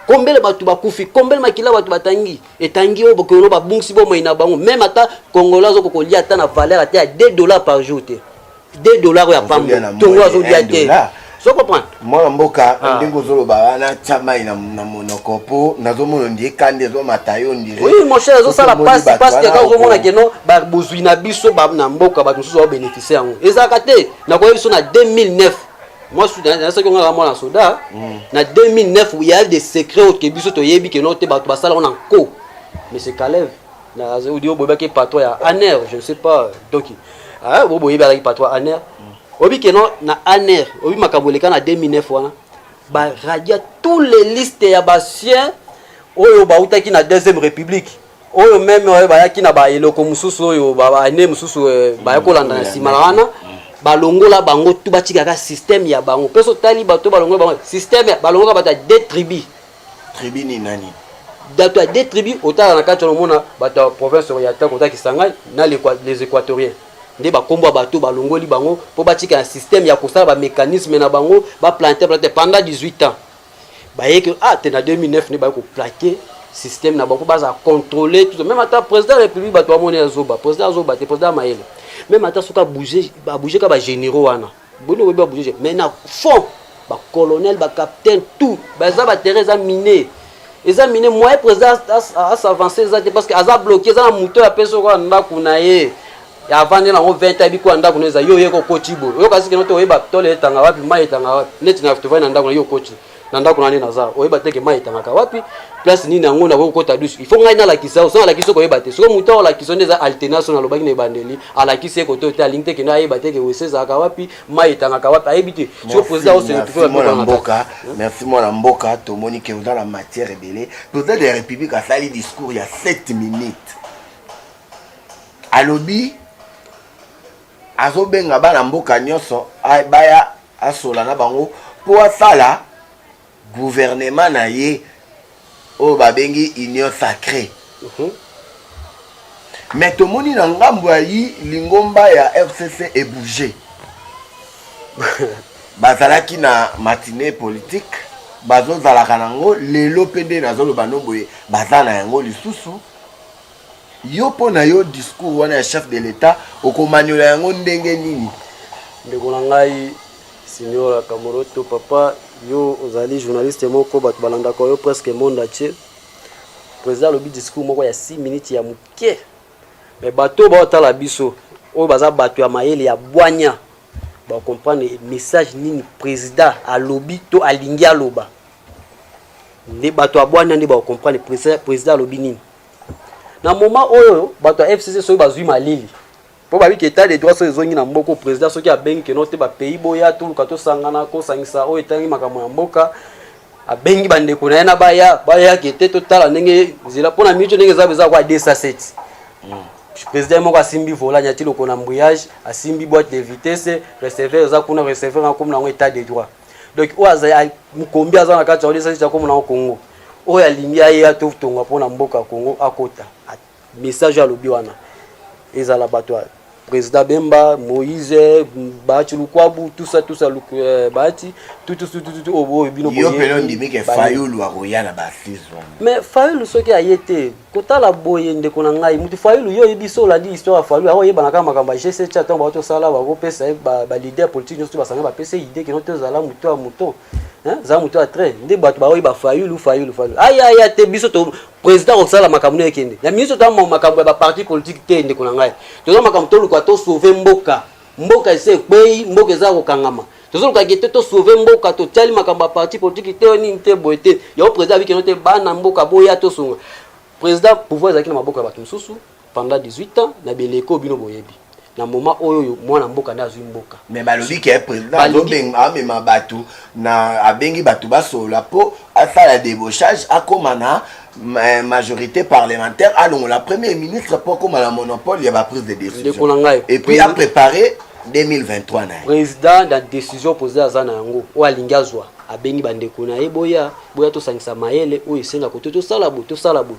combien bato bakufi combien makila bato batangi etangi o bokolo ba bungsi bo moina bango même ata congolais ko kolia ata na valeur ata ya $2 par jour te $2 ya pambo tongo azo dia te so comprendre moi mboka ndingo zolo ba wana chama ina na monokopo nazomono ndie kande zo matayo ndire oui mon cher zo sala passe parce que quand zomona ke no ba bozui na biso ba na mboka ba tuso ba bénéficier yango ezaka te na ko biso na 2009 moi je suis dans ce qu'on a moi soda na 2009 il y a des secrets que biso to yebi ke no te ba ba sala on en co mais c'est Caleb na audio boba ke patron ya Aner je ne sais pas donc ah bobo yebi avec patron Aner obi ke non na Aner obi makaboleka na 2009 wana ba radia tous les listes ya basien oyo ba utaki na deuxième république oyo même ba yaki na ba eloko mususu oyo ba ane mususu ba yakolanda na simalana ba longola bango tu batika ka système ya bango peso tali bato ba longola bango système ba longola bata des tribus tribu ni nani dato ya des tribus otala na kati mona bata province orientale kota Kisangani na les équatoriens nde bakombo bato balongoli bango po batika na système ya kosala ba mécanisme na bango ba planter pendant 18 ans bayeke te na 2009 ne ba ko plaquer système na bango baza contrôler tout même ata président de la République bato amone azoba président azoba te président Maele même ata soka bouger ka ba généraux wana bono ba bouger mais na fond ba colonel ba capitaine tout baza ba terrain miné eza miné moyen président à s'avancer parce que aza bloqué za muto ya peso ko nda kuna ye ya vandi na 20 abi ko anda kuneza yo yeko kochibo yo kasi ke noto oyeba tole etanga wapi mai etanga wapi net na to vana ndako na yo kochi na ndako na nina za oyeba teke mai etanga ka wapi place nini yango na ko kota dusu il faut ngai na la kisa so la kiso ko yeba te so muto la kiso ndeza alternation na lobaki na bandeli ala kisi ko to te alinte ke na yeba teke weseza ka wapi mai etanga ka wapi ayebi te so président o se retrouver na mboka merci moi na mboka to moni ke dans la matière rebelle président de la République a sali discours il y a 7 minutes alobi azobenga bana mboka nyonso baya asola na bango po asala gouvernement na ye o babengi union sacrée mais tomoni na ngambo ya lingomba ya FCC e bouger bazalaki na matinée politique bazozalaka nango lelo pende nazoloba no boye baza na yango lisusu yo pona yo discours wana ya chef de l'état okomanyola yango ndenge nini ndeko na ngai signora Kamoroto papa yo ozali journaliste moko bato balanda ko yo presque monde entier président lobi discours moko ya 6 minutes ya muke mais bato ba otala biso o baza bato ya mayele ya bwanya ba comprendre message nini président alobi to alingi aloba ndi bato ya bwanya ndi ba comprendre président alobi nini na moment oyo bato ya FCC so bazui malili po ba biki état de droit so ezongi na mboko président soki abengi ke no te ba pays boya to lukato sangana ko sangisa o etangi makambo ya mboka abengi bande ko na baya ke te to tala ndenge zila pona micho ndenge za kwa D7 président moko asimbi vola nyati loko na mbouillage asimbi boîte de vitesse receveur za kuna receveur comme na état de droit donc oaza mukombi aza na kati ya D7 comme na Congo oya limia ya to tonga pona mboka Congo akota message à lobi wana ezala bato président Bemba Moïse Bachi Lukwabu tout ça Bachi tout obo bino boye yo pelo ndimi ke Fayulu akoya na basizo mais Fayulu soki ayete kotala boye ndeko na ngai mutu Fayulu yo ebiso la di histoire Fayulu aho yeba na kama kamba G7 chaton ba to sala ba ko pesa ba leader politique nyonso basanga ba pesa idée ke no to zala muto a muto hein za muto a train ndi bato ba oyiba fayulu aya te biso to président osala makambo ne kende ya ministre to makambo ya ba parti politique te ndi kuna ngai to makambo to luka to sauver mboka ese kwei mboka za kokangama tozo luka kete to sauver mboka to tali makambo ya parti politique te ni te boete ya président biki no te bana mboka boya to songa président pouvoir ezaki na maboko ya bato mosusu pendant 18 ans na beleko bino boyebi na moment oyo mwana mboka na azwi mboka mais balobi ke président lobenga amema bato na abengi bato basola po asala débauchage akoma na majorité parlementaire alongo la premier ministre pour comme la monopole il y a ba prise de décision et puis a préparé 2023 na président da décision posée azana yango o alingazwa abengi bandeko na boya to sangisa mayele o esenga ko to sala bo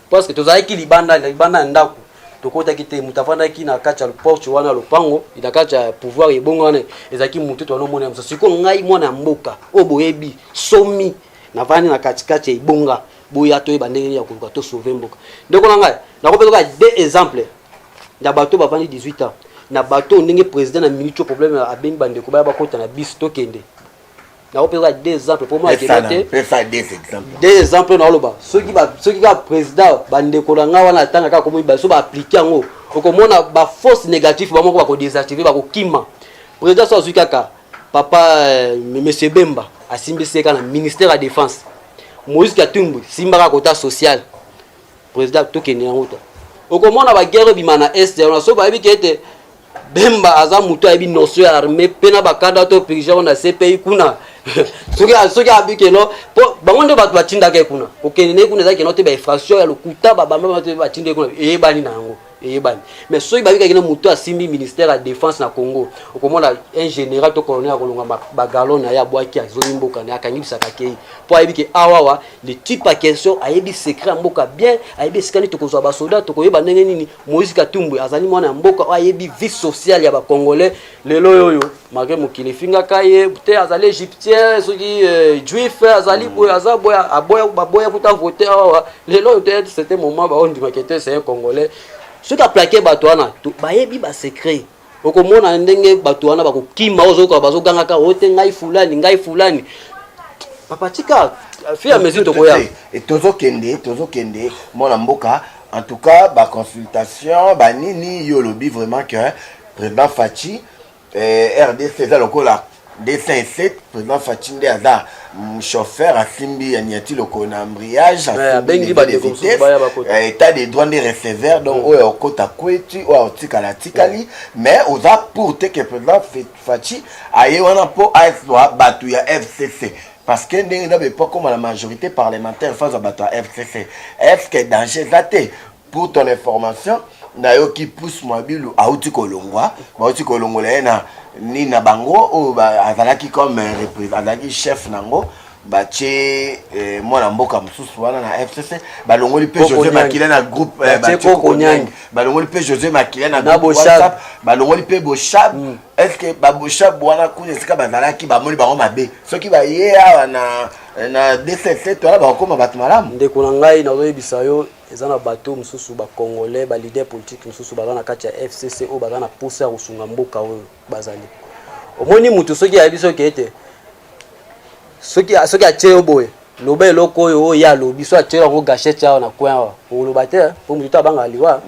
parce que to zaiki libanda ndako to kota kite mutafanda ki na kacha porte wana lopango inakacha pouvoir ebongana ezaki mutu to no mona mso siko ngai mwana mboka o boyebi somi na vani na katikati ibonga boya to ebandenge ya ko to sauver mboka ndeko na ngai na ko peka deux exemples ya bato bavandi 18 ans na bato ndenge président na ministre problème abengi bandeko ba kota na bis to kende na opéra des exemples pour moi qui des exemples na loba ceux qui va président bandeko na nga wana tanga ka komo ba so ba appliquer ngo okomona ba force négative ba moko ba ko désactiver ba ko kima président so kaka papa monsieur Bemba asimbiseka na ministère de défense Moïse Katumbi simbaka kota social président to kende ngoto okomona ba guerre bimana est na so ba biki ete Bemba aza muto ya bi notion ya armée pena bakanda to pirigeon na CPI kuna soki abikelo po bangonde bato batinda ke kuna okene kuna za ke note ba infraction ya lokuta ba bamba batinda kuna eyebani nango eyebani mais soki babika kena muto asimbi ministère ya défense na Congo okomona un général to colonel akolonga ba galon na ya bwaki azoni mboka na akangibisa kakei po ayebike awawa le type à question ayebi secret mboka bien ayebi sikani to kozwa ba soldat to koyeba ndenge nini Moïse Katumbi azali mwana mboka ayebi vie sociale ya ba congolais lelo yoyo malgré mokili finga kaye te azali égyptien soki juif azali boya azaboya aboya baboya puta voter awa lelo te c'était moment ba ondi makete c'est un congolais ce qu'a plaqué bato wana bayebi ba secret okomona ndenge bato wana bakokima ozoka bazoganga ka ote ngai fulani papa tika fia mesure to koya et tozo kende mona mboka en tout cas ba consultation ba nini yo lobi vraiment que président Fachi RDC za lokola D57 président Fachi nde aza chauffeur asimbi aniati loko na embrayage bengi ba de état des droits des receveurs donc oyo kota kwetu o tikala tikali mais oza pour te que président Fachi aye wana po aiswa batu ya FCC parce que ndenge na pas comme la majorité parlementaire face à batu ya FCC est-ce que danger zate pour ton information nayo qui pousse mobilu auti kolongwa auti kolongola na ni na bango o azalaki comme représentant chef nango bache mwana mboka mususu wana na FCC balongoli pe José Makila na groupe bache Konyangi balongoli pe José Makila na groupe WhatsApp balongoli pe Boshab est-ce que Boshab wana kuna sika bazalaki bamoni bango mabe soki ba yea na D7 to ba koma batu malamu ndeko na ngai na oyebisa yo ezana bato mususu ba congolais ba leader politique mususu bazana kati ya FCC o bazana pousser ya kusunga mboka oyo bazali omoni mutu soki ya biso kete soki atie boye lobe loko oyo ya lobi so atie ngo gâchette ya na coin wa oloba te po mutu abanga liwa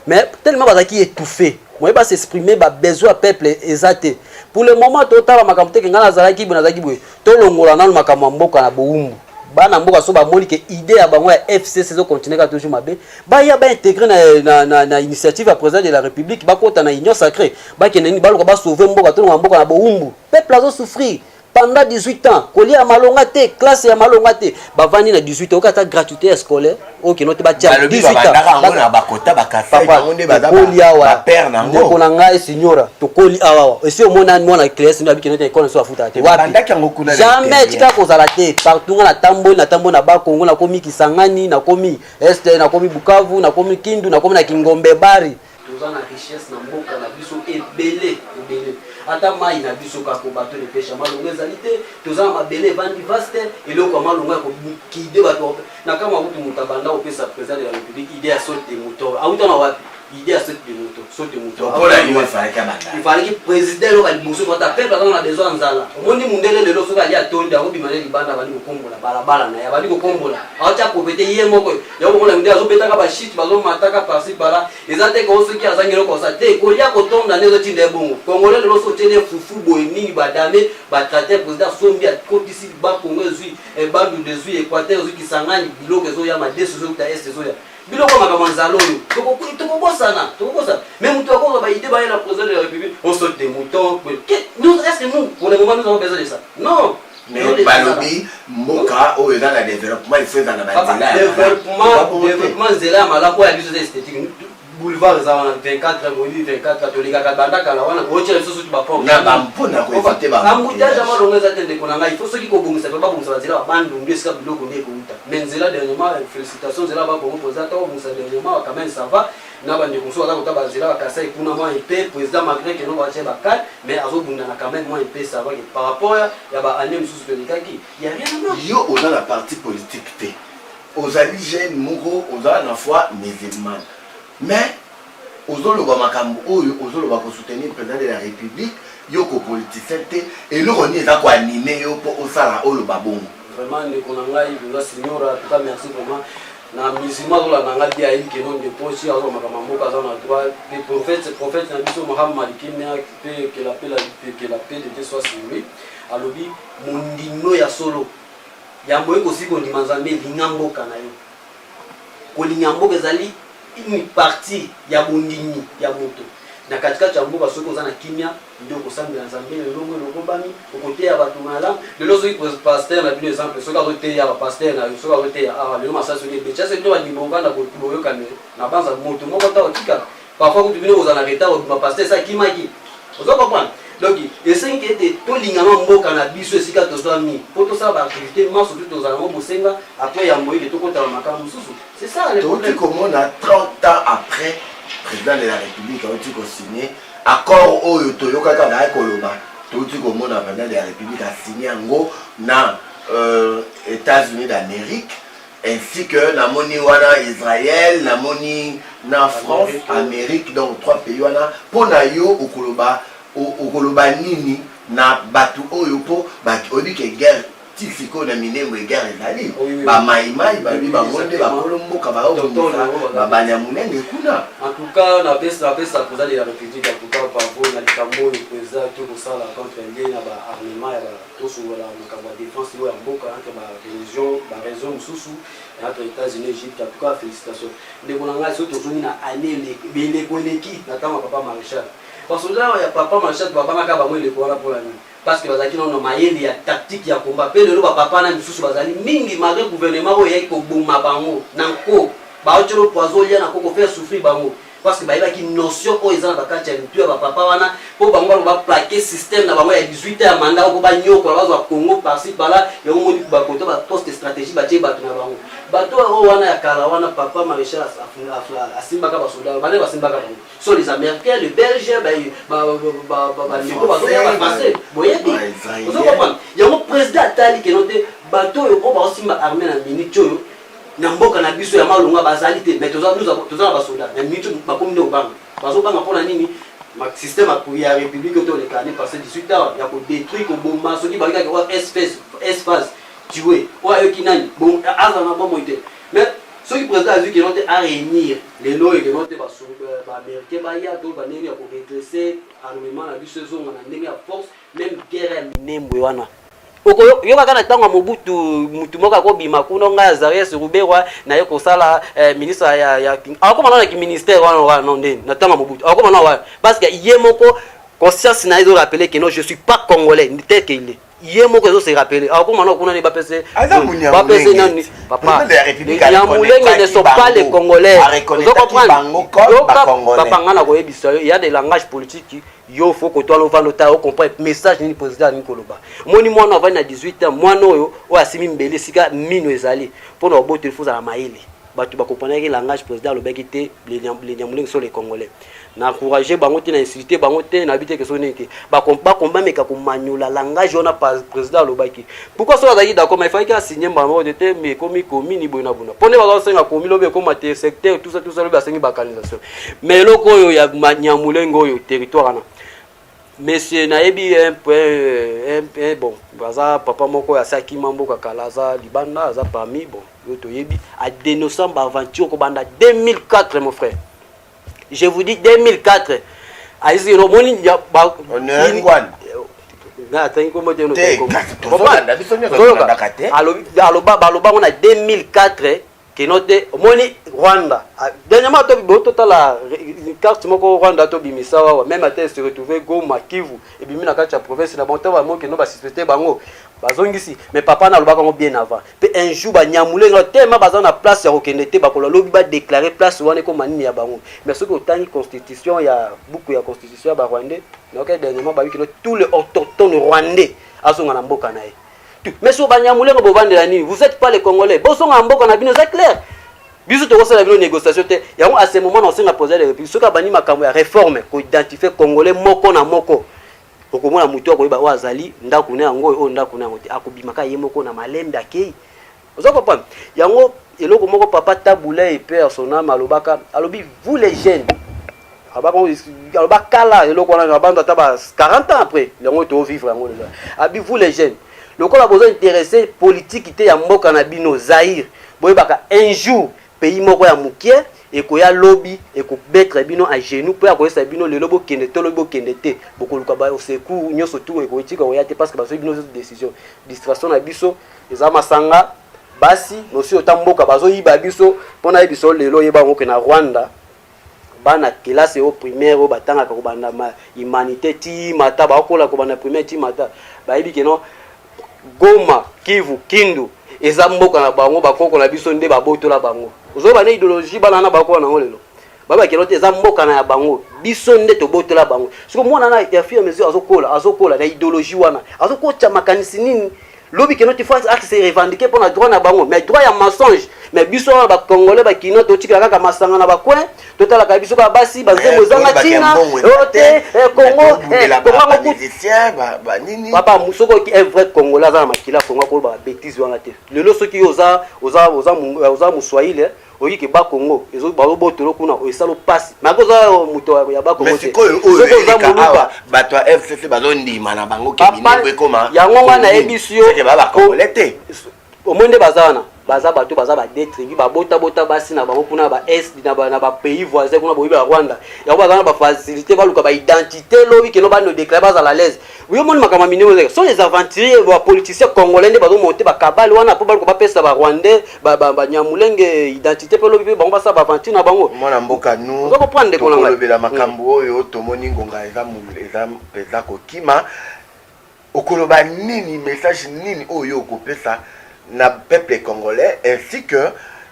mais tellement bazaki étouffé moi ba s'exprimer ba besoin peuple exacté pour le moment total makambo te ngana zalaki bona zaki boye to longola na makambo mboka na boumbu bana mboka so ba moni ke idée ya bango ya FCC zo continuer ka toujours mabe ba ya ba intégrer na initiative à président de la République ba kota na union sacrée ba keneni ba loka ba sauver mboka to mboka na boumbu peuple azo souffrir pendant 18 ans kolia malonga te classe ya malonga te bavandi na 18 ans okata gratuité scolaire OK note ba tia 18 ans na bakota bakasa bangonde ba père nango ndeko na ngai signora to koli awa esi omona mwana classe na bikino te école so afuta te wapi jamais tika kozala te partout na tambo na ba Kongo na komi Kisangani na komi Est na komi Bukavu na komi Kindu na komi na Kingombe bari tozana richesse na mboka na biso ebele ata mai na biso ka ko bato de pêche malonga ezalité tozana mabele bandi vaste eloko malonga ko kide bato na kama mutu mutabanda opesa président de la république idée à sauter moto autant na wapi idée à sauter moto il fallait que président lo bali muso ko ta peuple on a besoin nzala omondi mundele lelo so kali atonda ko bimane libanda bali ko kombola balabala na ya bali ko kombola acha kopete ye moko ya ko mona ndea zo betaka ba shit bazo mataka parsi bala ezate ko so ki azangelo ko sa te ko ya ko tonda nezo tinde bongo kongole lelo so tele fufu boy nini badame ba traiter président sombi akotisi ba kongo zui e bandu de zui équateur zui kisangani biloko zo ya ma décision ta est zo ya biloko makamanzalo yo toko bosana même mutu akoza ba idée ba la président de la république on saute des moutons nous est-ce que nous pour le moment nous avons besoin de ça non mais balobi mboka o eza na développement il faut dans la développement zela malako ya biso esthétique boulevard za wana 24 moli 24 katolika kabanda kala wana kochela biso soki ba pont na bampona ko éviter ba ambutage amalonga za tende konanga il faut soki ko bongisa pe ba bongisa bazela bandu ndeska biloko ndeko uta menzela dernièrement félicitations zela ba ko poser ta bongisa dernièrement quand même ça va na ba ndeko so za ko bazela ba kasa ikuna moi épée président malgré que non ba cheba 4 mais azo bunda na quand même moi épée ça va par rapport ya ba année mususu de likaki il y a rien à voir yo on a la partie politique té aux alliés jeune moko aux a na foi musulman mais ozoloba makambo oyo ozoloba ko soutenir le président de la république yoko politicien té et le roni eza ko animer yo pour osala oyo babongo vraiment ne konanga ibunga signora tout cas merci vraiment na musulman la nanga dia yiki non de pochi azo makambo kaza na droit les prophètes na biso Muhammad kimia que la paix de Dieu soit sur lui alobi mondino ya solo yambo eko siko ndi manzambe lingamboka na yo ko lingamboka ezali une partie ya bondini ya moto na katikati ya mboka soki ozana kimia ndio kosambela nzambe lelongo lokobami okote ya bato malamu lelo soki pasteur na bino exemple soki azote ya pasteur na soki azote ya lelo masasi soki becha se bino bandimboka na boyokane na banza moto moko ta otika parfois kutu bino ozana retard obima pasteur sa kimaki ozo comprendre donc essaye que te to lingama mboka na biso esika tozami po to sa ba activité mais surtout tozana mo bosenga après ya moyi to kota makambo susu c'est ça le problème comment on a 30 ans après président de la république a été signé accord oyo toyoka kaka koloba tout comment on a président de la république a signé ngo na États-Unis d'Amérique ainsi que na moni wana Israël na moni na France Amérique donc 3 pays wana pona yo okoloba nini na batu oyo po baki odi ke guerre tifiko na minembo guerre ezali ba maimai ba bi ba monde ba kolomboka ba ba banyamunenge kuna en tout cas na pesa président de la république en tout cas par rapport na likambo le président tout ça la contre indien na ba armement ya to sur la makambo de défense ya mboka entre ba religion ba raison mususu entre États-Unis Égypte en tout cas félicitations ndeko nanga so tozoni na année le koleki na kama papa maréchal parce que là il y a papa maréchal papa maka ba mwele ko pour la nuit parce que bazaki na mayeli ya tactique ya combat pe lelo papa na misusu bazali mingi malgré gouvernement oyo yaki ko boma bango na nko ba otero poison lia na ko faire souffrir bango parce que baibaki notion oyo ezana bakati ya mitu ya papa wana po bango ba plaquer système na bango ya 18 ya mandat ko ba nyoko na bazo Congo par-ci par-là ya moni ba koto ba poste stratégie ba tie bato na bango bato wana ya kala wana papa maréchal asimbaka ba soldats bale basimbaka bango so les américains les belges ba ndeko ba français boyebi ozo comprendre ya mo président atali ke note bato oyo ko ba osimba armée na minute oyo na mboka na biso ya malonga bazali te mais tozana ba soldats na minute bakomi ndo banga bazo banga pona nini ma système ya république to le cané passé 18 ans ya ko détruire ko bomba soki ba ka espace tuer o ayo kinani bon azana bon moite mais soki président azu ki note à réunir les lois que note ba américain ba ya to ba nini ya ko redresser armement na biso zo na ndenge ya force même guerre minembo wana yoka kana tanga mobutu mutu moka ko bima kuno nga Azarias Ruberwa na yoko sala ministre ya akoma na ki ministère wana non ndeni na tanga mobutu akoma na wa parce que yemoko conscience na izo rappeler que non je suis pas congolais tel qu'il est yemoko zo se rappeler akoma na kuna ni bapese nani papa les Nyamulenge ne sont pas les congolais vous comprenez papa ngana ko yebisa il y a des langages politiques yo faut que toi l'on va noter au comprendre message ni président Nikoloba moni mwana va na 18 ans mwana oyo o asimi mbele sika mino ezali pour na bote faut za maile batu ba comprendre que langage président le bec té les Nyamulenge sont les Congolais na encourager bango té na insulter bango té na bité que sonné ba combat mais ka ko maniola langage on a pas président le bec pourquoi ça va d'accord mais il faut qu'il signer bango de té mais comme commune boina bona pone ba senga commune lobe comme secteur tout ça le ba sengi ba canalisation mais loko yo ya Nyamulenge yo territoire na monsieur naebi un bon baza papa moko ya saki mambo kakalaza libanda aza parmi bon yo toyebi a dénonçant ba aventure ko banda 2004 mon frère je vous dis 2004 aizi no moni ya ba on est ngwan na tangi ko mote no ko banda bisonyo ko ndakate aloba on a 2004 qui note moni Rwanda dernièrement to tala carte moko Rwanda to bimisawa même até se retrouver Goma Kivu et bimi na kati ya province na bonto ba moke no ba suspecter bango bazongisi mais papa na loba ko bien avant pe un jour ba Nyamulenge tellement baza na place ya okendete ba ko lobi ba déclarer place wana ko manini ya bango mais ce que autant constitution ya beaucoup ya constitution ya ba Rwandais donc dernièrement ba wiki tous les autochtones rwandais azonga na mboka na ye. Mais si vous vous n'êtes pas les Congolais. Bon, c'est clair. Bisous to la négociation. À ce moment, on s'est posé les républiques. Ce qui a banni ma réforme, pour identifier Congolais moko na moko. Pour que moi, muto ko ba wazali ndakune ngo o ndakune ngo akubimaka yemoko na malembe akei. Vous comprenez? Yango eloko moko papa tabula et père son âme alobaka alobi vous les jeunes. Alobaka kala eloko na banda taba 40 ans après. Yango to vivre yango déjà. Abi vous les jeunes. Le corps a besoin d'intéressé politique qui ya mboka na bino Zaïre boyebaka un jour pays moko ya mukie et ko ya lobby et ko mettre bino à genoux pour ya ko sa bino le lobo kende to lobo kende te boko luka ba secours nyoso tout et ko tika ko ya te parce que ba so bino décision distraction na biso eza masanga basi no si otamboka bazo yiba biso pona biso lelo yeba ngo na Rwanda bana classe au primaire au batanga ko banda humanité ti mata ba ko la ko banda primaire ti mata ba yibi ke no Goma, Kivu, Kindu, eza mboka na bango bakoko na biso nde babotola bango. Ozoba na idéologie bana na bakoko na ngolelo. Baba kelote eza mboka na ya bango, biso nde to botola bango. Siko mwana na ya fia mesure azokola na idéologie wana. Azokocha makanisi nini? Lobi que notre force a se revendiquer pour na droit na bango, mais droit ya mensonge. Mais biso ba congolais ba kino to tika kaka masanga na ba coin, totala ka biso ka basi ba zembo zanga China, ote Congo, Congo musicien ba nini. Papa musoko ki est vrai congolais za makila Congo ko ba bêtise wana te. Lelo soki oza muswahili oyi ke ba Congo, ezo ba botolo kuna o esalo passe. Makoza muto ya ba Congo te. Soko za muluba bato FCC bazondima na bango ke bini ekoma. Yango wana ebisio ba congolais te. Omonde bazana baza bato baza ba détrivi ba bota basi na bango kuna ba est na ba pays voisins kuna boyiba Rwanda ya bazana ba facilité ba luka ba identité lobi ke no ba no déclarer baza la l'aise oui mon makama minimo sont les aventuriers ba politiciens congolais nde bazo monter ba kabali wana po ba ko ba pesa ba Rwandais ba Nyamulenge identité pe lobi bango basa ba aventure na bango mwana mboka nous on comprendre ko na lobela makambo oyo tomoni ngonga eza kokima okoloba nini message nini oyo okopesa na peuple congolais ainsi que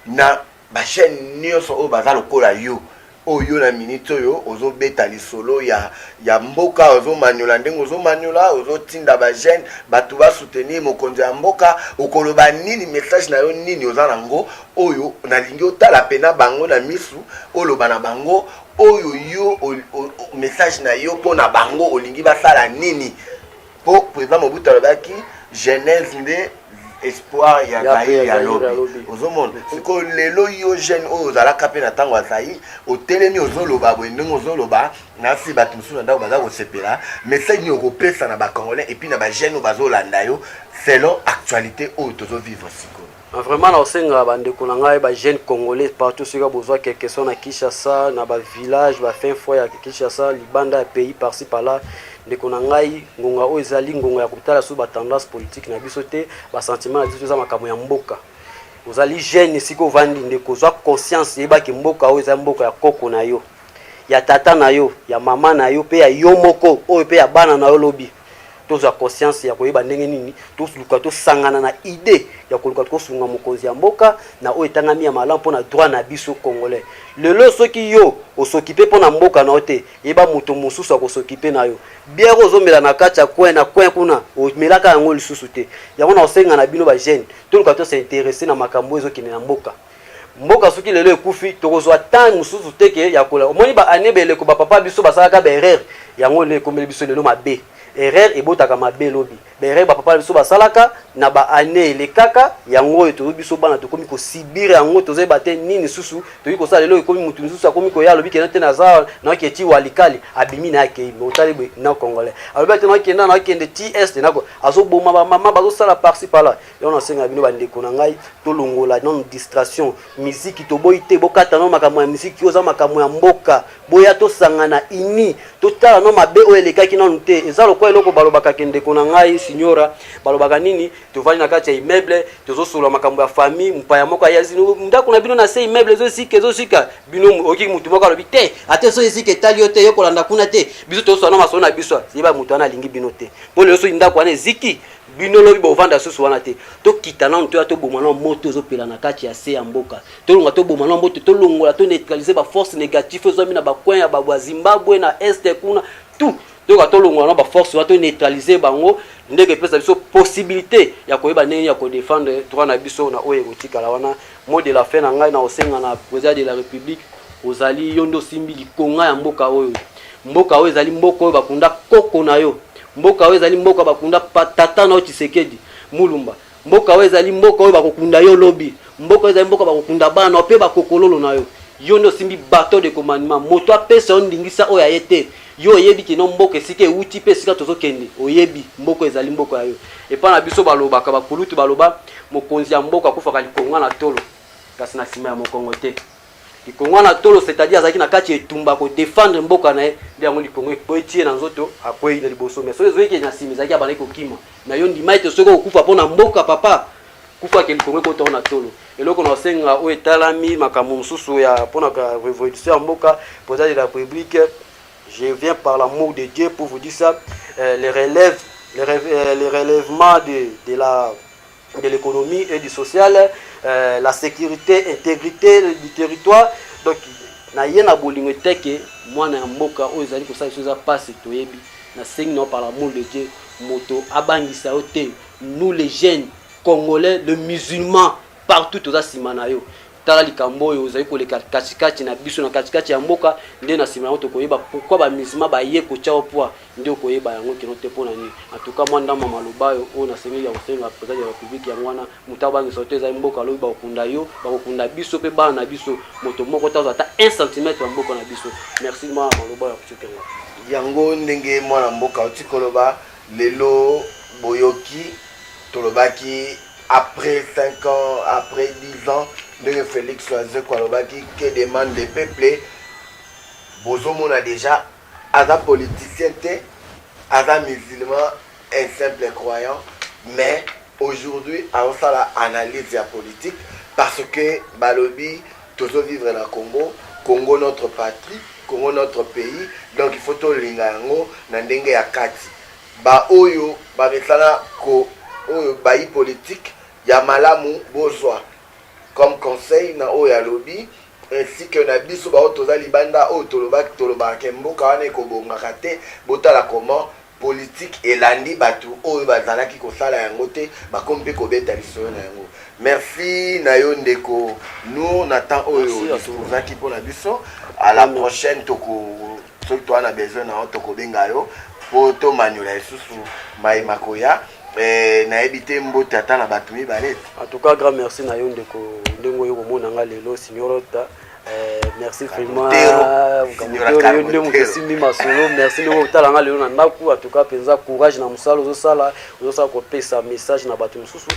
na ba chaîne nyonso o baza lokola yo oyo na minute oyo ozo beta lisolo ya mboka ozo manyola ndengo ozo manyola ozo tinda ba jeune batu ba soutenir mokonzi ya mboka okoloba nini message na yo nini oza nango oyo na lingi otala pena bango na misu oloba na bango oyo yo message na yo pona bango olingi basala nini po président Mobutu alobaki jeunesse nde espoir ya Zaïre ya lobi ozomona siko lelo yo jeune oyo ozalaka pe na ntango ya Zaïre otelemi ozoloba boye ndenge ozoloba nasi bato mosusu na ndako baza kosepela message nini okopesa na bacongolais et puis na bajeune oyo bazolanda yo selon actualité oyo tozovivre sikoyo. Vraiment, on sait que les jeunes congolais partout sur besoin quelque chose à Kinshasa, dans les villages, dans fin fois à Kinshasa, Libanda, pays par-ci par-là, de konangai ngonga o ezali ngonga ya kutala sous ba tendance politique na bisote ba sentiment na biso za makambo ya mboka. Ozali jeune siko vandi ndeko zwa conscience yeba ke mboka o ezali mboka ya koko na yo, ya tata na yo, ya mama na yo pe ya yo moko o pe ya bana na yo lobi. Tous a conscience ya koyeba ndenge nini tous luka to sangana na idée ya koluka to sunga mokonzi ya mboka na o etangami ya malam pona droit na biso congolais lelo soki yo osokipe pona mboka na ote yeba muto mususu akosokipe na yo bière ozomela na kacha coin na coin kuna o melaka yango lisusu te yango na osenga na bino ba jeune to luka to s'intéresser na makambo ezokine na mboka mboka soki lelo ekufi tokozwa temps mususu teke ya kola omoni ba anebele ko ba papa biso basalaka ba erreur yango le komeli biso lelo mabe erreur ebotaka mabe lobi ba erreur ba papa biso basalaka na ba ane le kaka yango to biso bana to komi ko sibire yango to zeba te nini susu to ko sala lelo komi mutu susu akomi ko ya lobi ke na za na ke ti walikali abimi na ke mo tali na congolais alors te na ke na ke de TS na ko azo boma ba mama bazo sala parci pala yo na senga bino bande ko na ngai to longola non distraction musique to boite bokata no makamwa ya musique oza makamwa ya mboka boya to sangana ini to tala no mabe o elekaki na nte ezalo ko eloko balobaka kende ko na ngai signora balobaka nini tovali na kati ya immeuble tozosola makambo ya famille mpaya moko ya zino ndako na bino na se immeuble zo sika bino oki mutu moko alobi te ate so esika etali te yo kolanda kuna te biso tozosola na maso na biso yeba mutu ana lingi bino te po leso ndako wana eziki bino lobi bovanda susu wana te to kitana nto to bomana moto ezopela na kati ya se ya mboka to longa to bomana moto to longola to neutraliser ba force négative ezomina ba coin ya ba Zimbabwe na est kuna tout donc atolongwa na ba force wa to neutraliser bango ndeke pesa biso possibilité ya koyeba nini ya ko défendre droit na biso na oye kotikala wana mot de la fin na ngai na osenga na président de la république ozali yondo simbi likonga ya mboka oyo ezali mboka oyo bakunda koko na yo mboka oyo ezali mboka bakunda patata na Tshisekedi mulumba mboka oyo ezali mboka oyo bakokunda yo lobi mboka oyo ezali mboka bakokunda bana pe bakokololo na yo yondo simbi bateau de commandement moto apesa ondingisa oyo ayete yo yebi kino mboka esike uti pe sika tozokende oyebi mboka ezali mboka ya yo epa na biso balobaka bakulutu baloba mokonzi ya mboka kufaka likonga na tolo kasi na sima ya mokongo te likonga na tolo c'est-à-dire azaki na kati etumba ko défendre mboka na ye ndango likongo poetie na nzoto akwei na liboso mais so ezoyeke na sima ezaki abana ko kima na yo ndima ite soko okufa pona mboka papa kufa ke likongo ko tona tolo eloko na senga o etalami makambo mususu ya pona ka révolution mboka président de la République. Je viens par l'amour de Dieu pour vous dire ça. Les relèvements de l'économie et du social, la sécurité, intégrité du territoire. Donc, na yena bolingo teke mwana ya mboka o ezali ko sa chose passe toyebi na signe par l'amour de Dieu moto abangisa ote nous les jeunes congolais le musulmans partout toza simana yo tala likambo oyo ozali koleka katikati na biso na katikati ya mboka nde na sima to koyeba pourquoi ba musulmans ba ye ko tchao poa nde koyeba yango kino te pona ni en tout cas mwanda mama lobayo o na semi ya osenga président de la République ya mwana mutabangi sote za mboka lobi ba okunda yo ba okunda biso pe ba na biso moto moko tazo ata 1 cm ya mboka na biso merci mama lobayo kutikela yango ndenge mwana mboka otikoloba lelo boyoki tolobaki après 5 ans après 10 ans de Félix Oise Kwalobaki que demande le peuple Bozomo a déjà un politicien un musulman un simple croyant mais aujourd'hui on fait l'analyse de la politique parce que Balobi toujours vivre dans le Congo notre patrie Congo notre pays donc il faut tout lingango na ndenge ya kati ba oyo ba mesala ko oyo ba politique ya malamu bozwa comme conseil na oya lobby ainsi que na biso ba otoza libanda o toloba kemboka wana ekobongaka te botala comment politique elandi batu oyo bazalaki kosala yango te bakomi mpe kobeta lisolo na yango merci na yo ndeko nous natend oyo tozaki mpona biso à la prochaine toko soki toa na besoin na tokobenga yo po tomaniola lisusu mai makoya na ebité mbote ata na bato mibale. En tout cas grand merci na yo ndeko ndengo yo komona nga lelo signorota merci vraiment signora yo mukesimi masolo merci lelo otala nga lelo na ndaku en tout cas penza courage na musalo ozosala ko pesa message na bato mususu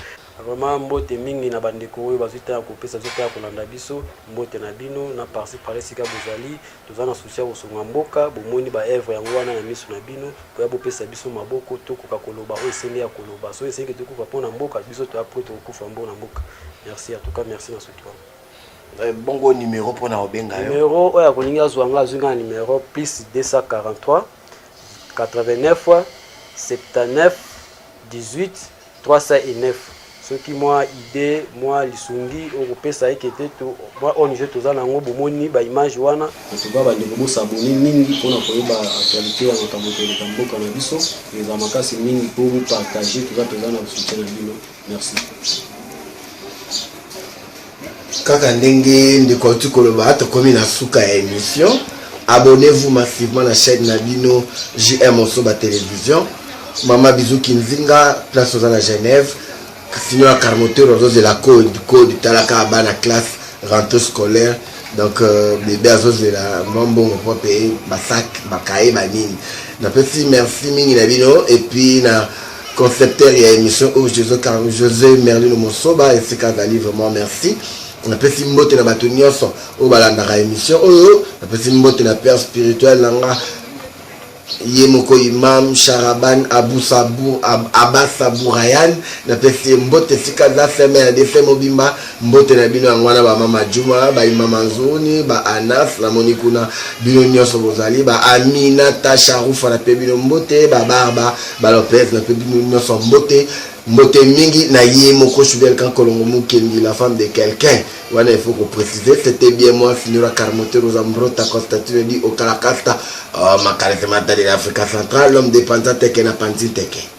vraiment mbote mingi na bandeko oyo bazita ko pesa zote ya kolanda biso mbote na bino na parci par sika bozali tozana soucia kosunga mboka bomoni ba œuvre yango wana na miso na bino ko ya bopesa biso maboko to ko koloba o esende ya koloba so esenge to ko pona mboka biso to après to ko mbo na mboka merci en tout cas merci na soutien bongo numéro pour na obenga yo numéro oya kolinga zwanga zunga numéro plus 243 89 79 18 309 ce qui moi idée moi lisungi okopesa ekete to moi on je tozana ngo bomoni ba image wana to ba ndeko bo saboni mingi pona koyeba actualité ya makambo ya mboka na biso eza makasi mingi pour partager tozana soutien na bino merci kaka ndenge ndeko tu koloba to komi na suka ya émission. Abonnez-vous massivement à la chaîne Nabino JM Osoba Télévision. Mama Bisou Kinzinga, place aux à la Genève. Sinon, à Carmoteur, aux de la code Talaka Aba, la classe rentrée scolaire. Donc, bébé Azos de la Mambo, mon propre pays, Basak, Bakaye, Banine. Merci, Mingi Nabino. Et puis, na concepteur et émission où José Merlin Mosoba et c'est Kazali, vraiment merci. On appelle ça mbote na bato nyonso o balandaka émission oyo on appelle ça mbote na père spirituel nanga Yemoko Imam Sharaban Abou Sabou Abbas Abou Ryan na pesi mbote sika za sema ya defe mobimba mbote na bino ngwana ba mama Juma ba Imam Nzoni ba Anas la monikuna bino nyonso bozali ba Amina Tasha Rufa na pe bino mbote ba Barba ba Lopez na pe bino nyonso mbote mbote mingi na Yemoko Choubel kan kolongo mukendi la femme de quelqu'un. Voilà, il faut que préciser, c'était bien moi, Finura Carmote, Rosambrota, Constantine dit au Calacasta, ma charismatique de l'Afrique centrale, l'homme dépendant Teke na Panzi Teke.